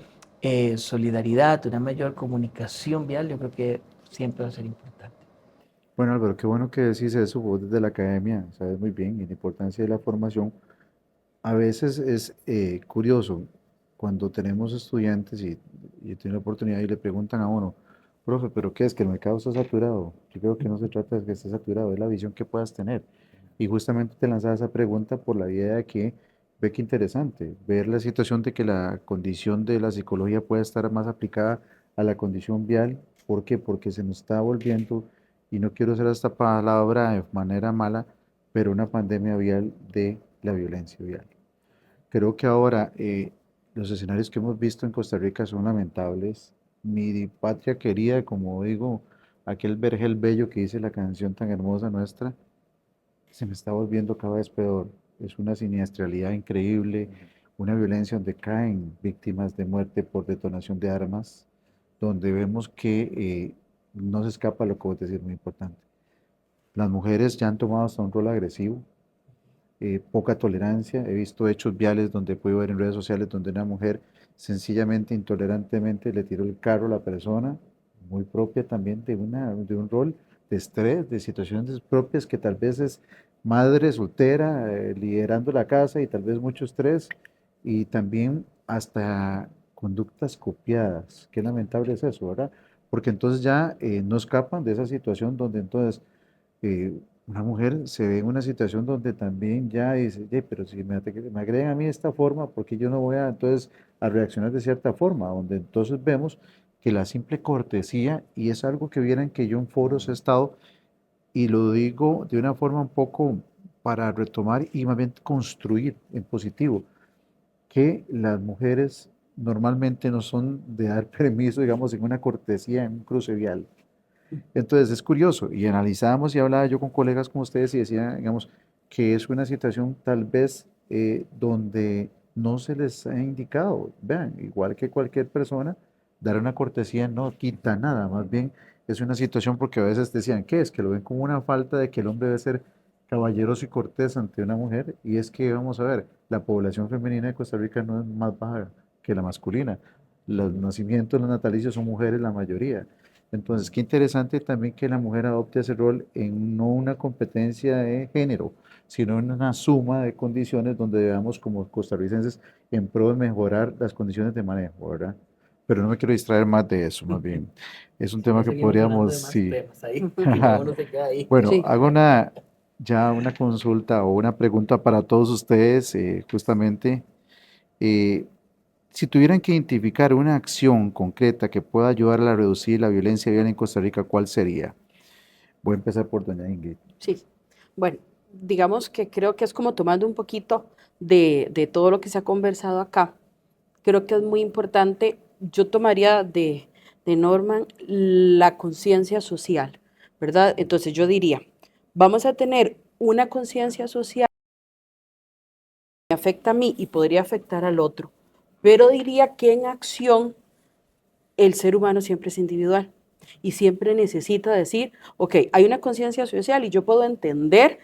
solidaridad, una mayor comunicación vial, yo creo que siempre va a ser importante. Bueno, Álvaro, qué bueno que decís eso, vos desde la academia, sabes muy bien, y la importancia de la formación. A veces es curioso cuando tenemos estudiantes y tienen la oportunidad y le preguntan a uno, profe, ¿pero qué es? ¿Que el mercado está saturado? Yo creo que no se trata de que esté saturado, es la visión que puedas tener. Y justamente te lanzaba esa pregunta por la idea de que, ve qué interesante, ver la situación de que la condición de la psicología pueda estar más aplicada a la condición vial. ¿Por qué? Porque se nos está volviendo, y no quiero usar esta palabra de manera mala, pero una pandemia vial de la violencia vial. Creo que ahora los escenarios que hemos visto en Costa Rica son lamentables. Mi patria querida, como digo, aquel vergel bello que dice la canción tan hermosa nuestra, se me está volviendo cada vez peor. Es una siniestralidad increíble, una violencia donde caen víctimas de muerte por detonación de armas, donde vemos que no se escapa lo que vos decís, muy importante. Las mujeres ya han tomado hasta un rol agresivo, poca tolerancia. He visto hechos viales donde puedo ver en redes sociales donde una mujer sencillamente, intolerantemente le tiró el carro a la persona, muy propia también de un rol de estrés, de situaciones propias que tal vez es madre soltera, liderando la casa y tal vez mucho estrés y también hasta conductas copiadas. Qué lamentable es eso, ¿verdad? Porque entonces ya no escapan de esa situación donde entonces una mujer se ve en una situación donde también ya dice, "Ye, pero si me agregan a mí de esta forma, ¿por qué yo no voy a entonces a reaccionar de cierta forma?" Donde entonces vemos que la simple cortesía, y es algo que vieran que yo en foros he estado, y lo digo de una forma un poco para retomar y más bien construir en positivo, que las mujeres normalmente no son de dar permiso, digamos, en una cortesía, en un cruce vial. Entonces es curioso, y analizábamos y hablaba yo con colegas como ustedes y decía, digamos, que es una situación tal vez donde no se les ha indicado, vean, igual que cualquier persona, dar una cortesía no quita nada, más bien es una situación porque a veces decían, ¿qué es? Que lo ven como una falta de que el hombre debe ser caballeroso y cortés ante una mujer, y es que vamos a ver, la población femenina de Costa Rica no es más baja que la masculina, los nacimientos, los natalicios son mujeres la mayoría. Entonces, qué interesante también que la mujer adopte ese rol en no una competencia de género, sino en una suma de condiciones donde veamos como costarricenses en pro de mejorar las condiciones de manejo, ¿verdad? Pero no me quiero distraer más de eso, más bien. Es un tema Ya que seguimos hablando podríamos, de más sí. temas ahí, que ya uno se queda ahí. Bueno, Sí. hago ya una consulta o una pregunta para todos ustedes, justamente. eh, si tuvieran que identificar una acción concreta que pueda ayudar a reducir la violencia vial en Costa Rica, ¿cuál sería? Voy a empezar por doña Ingrid. Sí, bueno, digamos que creo que es como tomando un poquito de todo lo que se ha conversado acá. Creo que es muy importante, yo tomaría de norma la conciencia social, ¿verdad? Entonces yo diría, vamos a tener una conciencia social que me afecta a mí y podría afectar al otro, pero diría que en acción el ser humano siempre es individual y siempre necesita decir, ok, hay una conciencia social y yo puedo entender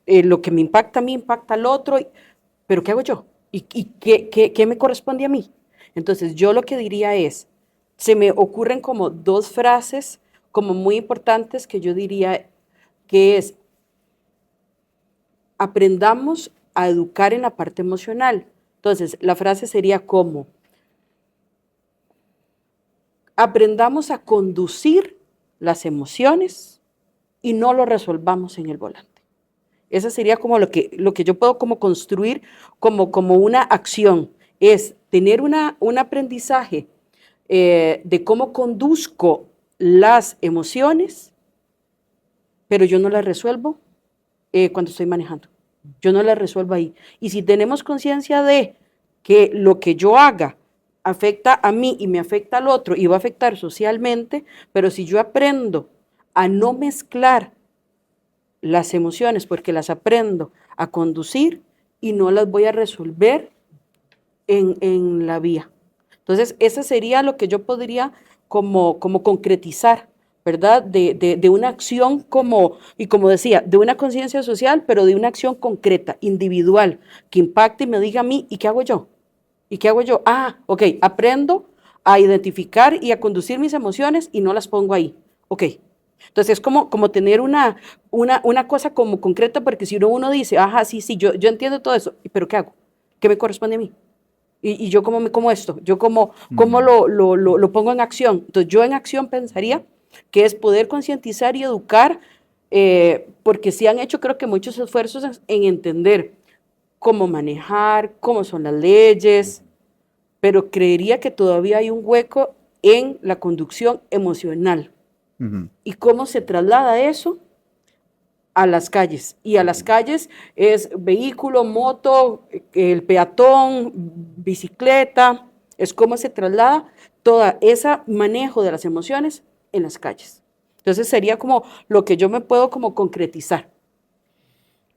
lo que me impacta a mí, impacta al otro, pero ¿qué hago yo? ¿Y qué me corresponde a mí? Entonces yo lo que diría es, se me ocurren como dos frases como muy importantes que yo diría que es, aprendamos a educar en la parte emocional. Entonces la frase sería como, aprendamos a conducir las emociones y no lo resolvamos en el volante. Esa sería como lo que yo puedo como construir como una acción, es tener un aprendizaje de cómo conduzco las emociones, pero yo no las resuelvo cuando estoy manejando. Yo no las resuelvo ahí. Y si tenemos conciencia de que lo que yo haga afecta a mí y me afecta al otro y va a afectar socialmente, pero si yo aprendo a no mezclar las emociones porque las aprendo a conducir, y no las voy a resolver en la vía. Entonces, esa sería lo que yo podría como concretizar, ¿verdad? De una acción y como decía, de una conciencia social, pero de una acción concreta, individual, que impacte y me diga a mí, ¿y qué hago yo? ¿Y qué hago yo? Ah, ok, aprendo a identificar y a conducir mis emociones y no las pongo ahí. Ok. Entonces es como tener una cosa como concreta, porque si uno dice, ajá, sí, yo entiendo todo eso, pero ¿qué hago? ¿Qué me corresponde a mí? Y yo como esto, yo cómo lo pongo en acción. Entonces yo en acción pensaría que es poder concientizar y educar, porque sí han hecho creo que muchos esfuerzos en entender cómo manejar, cómo son las leyes, pero creería que todavía hay un hueco en la conducción emocional. Ujú. ¿Y cómo se traslada eso a las calles? Y a las calles es vehículo, moto, el peatón, bicicleta, es cómo se traslada todo ese manejo de las emociones en las calles. Entonces sería como lo que yo me puedo como concretizar.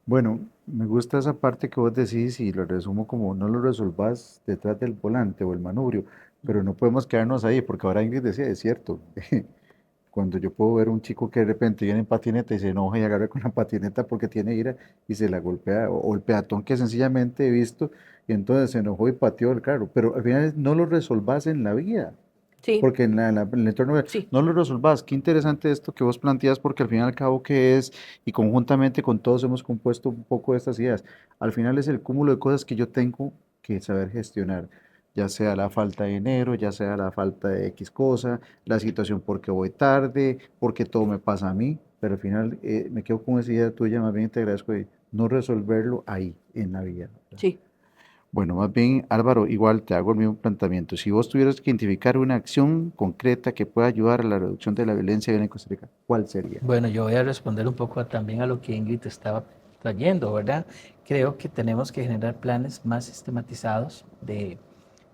Bueno, me gusta esa parte que vos decís y lo resumo como no lo resolvás detrás del volante o el manubrio, pero no podemos quedarnos ahí porque ahora Ingrid decía, es cierto, cuando yo puedo ver un chico que de repente viene en patineta y se enoja y agarra con la patineta porque tiene ira y se la golpea, o el peatón que sencillamente he visto y entonces se enojó y pateó el carro, pero al final no lo resolvás en la vida. Sí, Porque en el entorno sí, no lo resolvás. Qué interesante esto que vos planteas, porque al fin y al cabo, ¿qué es? Y conjuntamente con todos hemos compuesto un poco de estas ideas. Al final es el cúmulo de cosas que yo tengo que saber gestionar, ya sea la falta de dinero, ya sea la falta de X cosa, la situación porque voy tarde, porque todo me pasa a mí, pero al final me quedo con esa idea tuya, más bien te agradezco de no resolverlo ahí, en la vida. sí. Bueno, más bien, Álvaro, igual te hago el mismo planteamiento. Si vos tuvieras que identificar una acción concreta que pueda ayudar a la reducción de la violencia en Costa Rica, ¿cuál sería? Bueno, yo voy a responder un poco también a lo que Ingrid estaba trayendo, ¿verdad? Creo que tenemos que generar planes más sistematizados de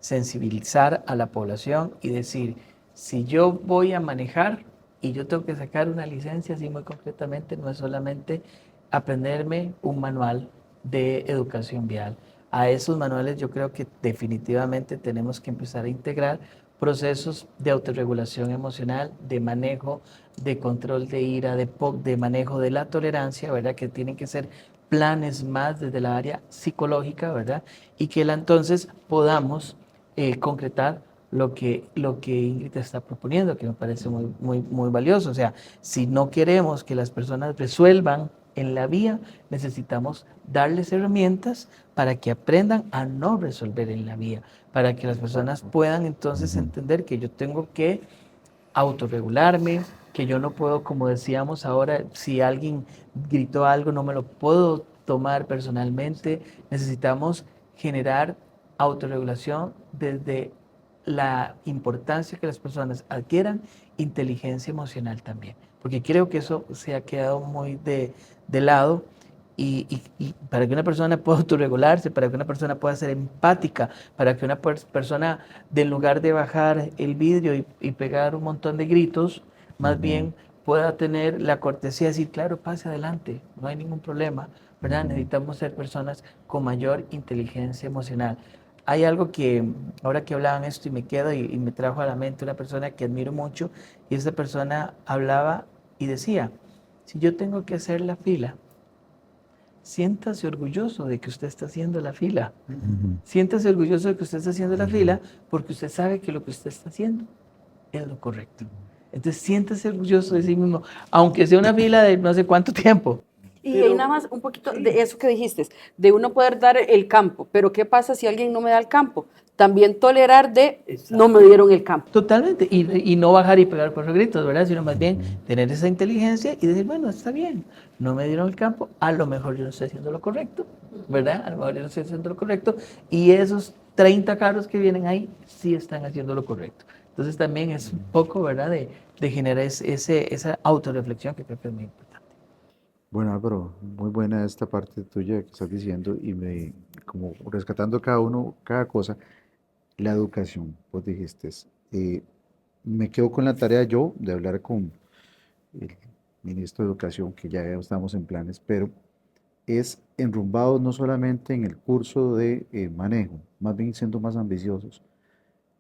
sensibilizar a la población y decir, si yo voy a manejar y yo tengo que sacar una licencia, así muy concretamente, no es solamente aprenderme un manual de educación vial. A esos manuales yo creo que definitivamente tenemos que empezar a integrar procesos de autorregulación emocional, de manejo, de control de ira, de manejo de la tolerancia, ¿verdad? Que tienen que ser planes más desde la área psicológica, ¿verdad? Y que entonces podamos concretar lo que Ingrid está proponiendo, que me parece muy valioso. O sea, si no queremos que las personas resuelvan en la vía, necesitamos darles herramientas para que aprendan a no resolver en la vía, para que las personas puedan entonces entender que yo tengo que autorregularme, que yo no puedo, como decíamos ahora, si alguien gritó algo, no me lo puedo tomar personalmente. Necesitamos generar autorregulación desde la importancia que las personas adquieran inteligencia emocional también, porque creo que eso se ha quedado muy de lado y para que una persona pueda autorregularse, para que una persona pueda ser empática, para que una persona, de en lugar de bajar el vidrio y pegar un montón de gritos, más bien pueda tener la cortesía de decir, claro, pase adelante, no hay ningún problema, ¿verdad? Necesitamos ser personas con mayor inteligencia emocional. Hay algo que, ahora que hablaban esto y me quedo y me trajo a la mente una persona que admiro mucho, y esa persona hablaba y decía, si yo tengo que hacer la fila, siéntase orgulloso de que usted está haciendo la fila. Siéntase orgulloso de que usted está haciendo la fila porque usted sabe que lo que usted está haciendo es lo correcto. Entonces siéntase orgulloso de sí mismo, aunque sea una fila de no sé cuánto tiempo. Y ahí nada más un poquito de eso que dijiste, de uno poder dar el campo, pero ¿qué pasa si alguien no me da el campo? También tolerar de no me dieron el campo. Totalmente, y no bajar y pegar por los gritos, ¿verdad? Sino más bien tener esa inteligencia y decir, bueno, está bien, no me dieron el campo, a lo mejor yo no estoy haciendo lo correcto, ¿verdad? A lo mejor yo no estoy haciendo lo correcto, y esos 30 carros que vienen ahí sí están haciendo lo correcto. Entonces también es un poco, ¿verdad? De generar esa autorreflexión que creo que es muy importante. Bueno, Álvaro, muy buena esta parte tuya que estás diciendo y como rescatando cada uno, cada cosa, la educación, vos dijiste, eh, me quedo con la tarea yo de hablar con el ministro de Educación, que ya estamos en planes, pero es enrumbados no solamente en el curso de manejo, más bien siendo más ambiciosos.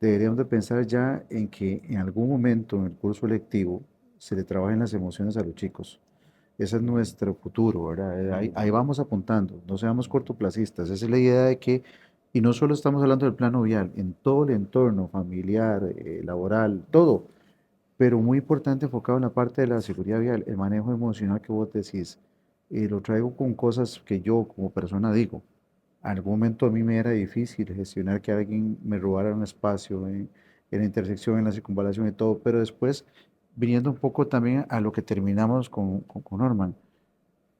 Deberíamos de pensar ya en que en algún momento en el curso lectivo se le trabajen las emociones a los chicos. Ese es nuestro futuro, ¿verdad? Ahí vamos apuntando, no seamos cortoplacistas. Esa es la idea de que, y no solo estamos hablando del plano vial, en todo el entorno familiar, laboral, todo, pero muy importante enfocado en la parte de la seguridad vial, el manejo emocional que vos decís. Lo traigo con cosas que yo como persona digo. En algún momento a mí me era difícil gestionar que alguien me robara un espacio en la intersección, en la circunvalación y todo, pero después, viniendo un poco también a lo que terminamos con Norman,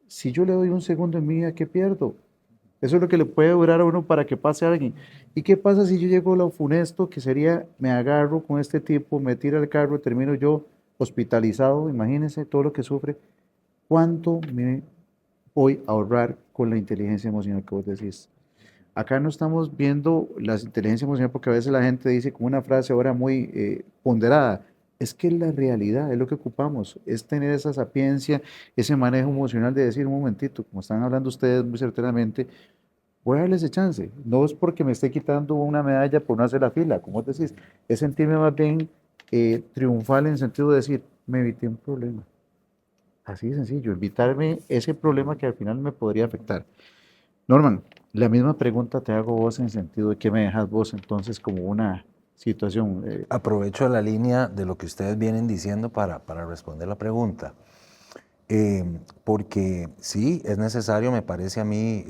si yo le doy un segundo en mi vida, ¿qué pierdo? Eso es lo que le puede durar a uno para que pase a alguien. ¿Y qué pasa si yo llego a lo funesto, que sería, me agarro con este tipo, me tira el carro, termino yo hospitalizado? Imagínense todo lo que sufre. ¿Cuánto me voy a ahorrar con la inteligencia emocional que vos decís? Acá no estamos viendo la inteligencia emocional porque a veces la gente dice como una frase ahora muy ponderada. Es que la realidad es lo que ocupamos, es tener esa sapiencia, ese manejo emocional de decir un momentito, como están hablando ustedes muy certeramente, voy a darle ese chance. No es porque me esté quitando una medalla por no hacer la fila, como vos decís, es sentirme más bien triunfal en el sentido de decir, me evité un problema. Así de sencillo, evitarme ese problema que al final me podría afectar. Norman, la misma pregunta te hago vos en el sentido de que me dejas vos entonces como una situación. Aprovecho la línea de lo que ustedes vienen diciendo para responder la pregunta. Porque sí, es necesario, me parece a mí,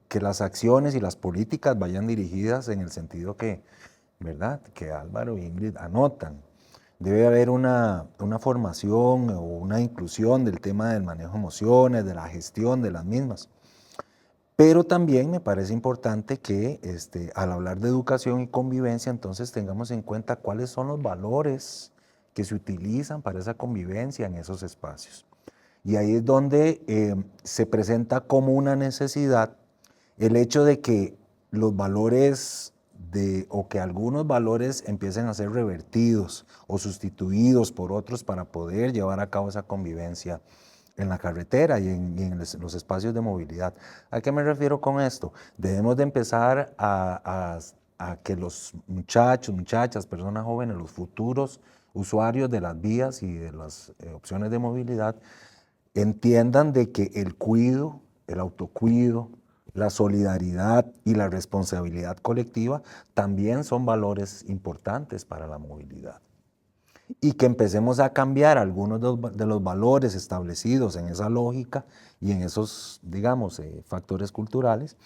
que las acciones y las políticas vayan dirigidas en el sentido que, ¿verdad?, que Álvaro y Ingrid anotan. Debe haber una formación o una inclusión del tema del manejo de emociones, de la gestión de las mismas. Pero también me parece importante que al hablar de educación y convivencia, entonces tengamos en cuenta cuáles son los valores que se utilizan para esa convivencia en esos espacios. Y ahí es donde se presenta como una necesidad el hecho de que los valores o que algunos valores empiecen a ser revertidos o sustituidos por otros para poder llevar a cabo esa convivencia en la carretera y en los espacios de movilidad. ¿A qué me refiero con esto? Debemos de empezar a que los muchachos, muchachas, personas jóvenes, los futuros usuarios de las vías y de las opciones de movilidad, entiendan de que el cuido, el autocuido, la solidaridad y la responsabilidad colectiva también son valores importantes para la movilidad. Y que empecemos a cambiar algunos de los valores establecidos en esa lógica y en esos, digamos, factores culturales,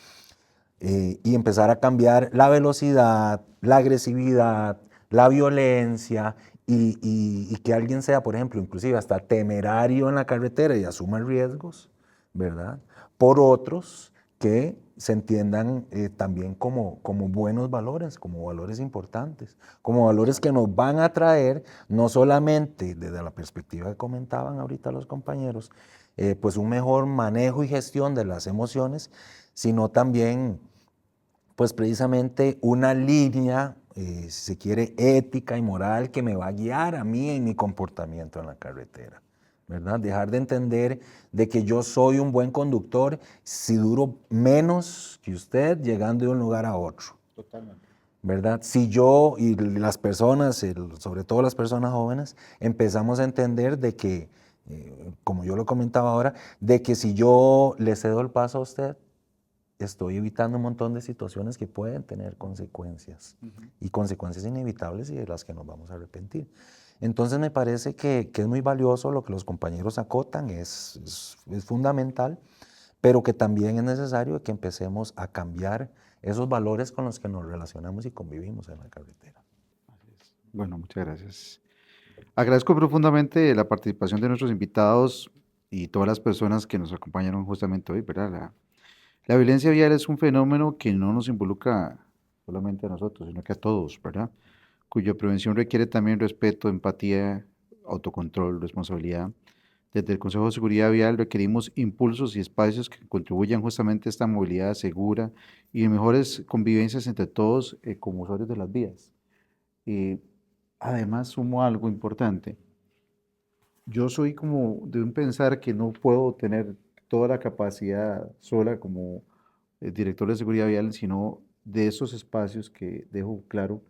y empezar a cambiar la velocidad, la agresividad, la violencia, y que alguien sea, por ejemplo, inclusive hasta temerario en la carretera y asuma riesgos, ¿verdad?, por otros que se entiendan también como buenos valores, como valores importantes, como valores que nos van a traer, no solamente desde la perspectiva que comentaban ahorita los compañeros, pues un mejor manejo y gestión de las emociones, sino también, pues precisamente una línea, si se quiere, ética y moral que me va a guiar a mí en mi comportamiento en la carretera, ¿verdad? Dejar de entender de que yo soy un buen conductor si duro menos que usted llegando de un lugar a otro. Totalmente. ¿Verdad? Si yo y las personas, sobre todo las personas jóvenes, empezamos a entender de que, como yo lo comentaba ahora, de que si yo le cedo el paso a usted, estoy evitando un montón de situaciones que pueden tener consecuencias, y consecuencias inevitables y de las que nos vamos a arrepentir. Entonces me parece que es muy valioso lo que los compañeros acotan, es fundamental, pero que también es necesario que empecemos a cambiar esos valores con los que nos relacionamos y convivimos en la carretera. Bueno, muchas gracias. Agradezco profundamente la participación de nuestros invitados y todas las personas que nos acompañaron justamente hoy, ¿verdad? La violencia vial es un fenómeno que no nos involucra solamente a nosotros, sino que a todos, ¿verdad? Cuya prevención requiere también respeto, empatía, autocontrol, responsabilidad. Desde el Consejo de Seguridad Vial requerimos impulsos y espacios que contribuyan justamente a esta movilidad segura y mejores convivencias entre todos como usuarios de las vías. Eh, Además, sumo algo importante. Yo soy como de un pensar que no puedo tener toda la capacidad sola como director de seguridad vial, sino de esos espacios que dejo claro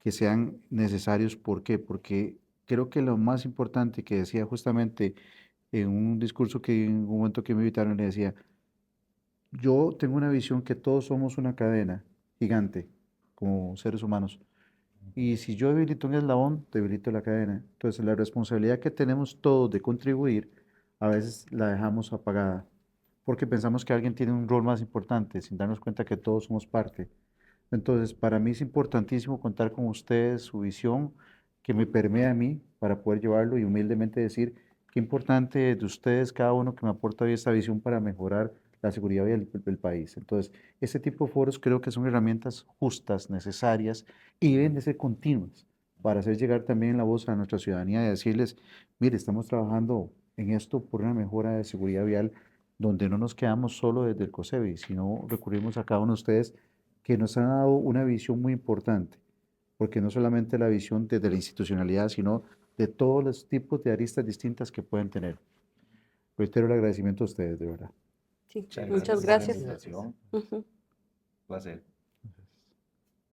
que sean necesarios. ¿Por qué? Porque creo que lo más importante que decía justamente en un discurso que en un momento que me invitaron, le decía, yo tengo una visión que todos somos una cadena gigante como seres humanos. Y si yo debilito un eslabón, debilito la cadena. Entonces, la responsabilidad que tenemos todos de contribuir, a veces la dejamos apagada, porque pensamos que alguien tiene un rol más importante, sin darnos cuenta que todos somos parte. Entonces, para mí es importantísimo contar con ustedes, su visión, que me permea a mí para poder llevarlo y humildemente decir qué importante de ustedes, cada uno que me aporta hoy esta visión para mejorar la seguridad del país. Entonces, este tipo de foros creo que son herramientas justas, necesarias y deben de ser continuas para hacer llegar también la voz a nuestra ciudadanía y decirles, mire, estamos trabajando en esto por una mejora de seguridad vial donde no nos quedamos solo desde el COSEBI, sino recurrimos a cada uno de ustedes que nos han dado una visión muy importante, porque no solamente la visión desde la institucionalidad, sino de todos los tipos de aristas distintas que pueden tener. Reitero el agradecimiento a ustedes, de verdad. Sí, Muchas muchas gracias. gracias. Invitación. Ujú. Placer.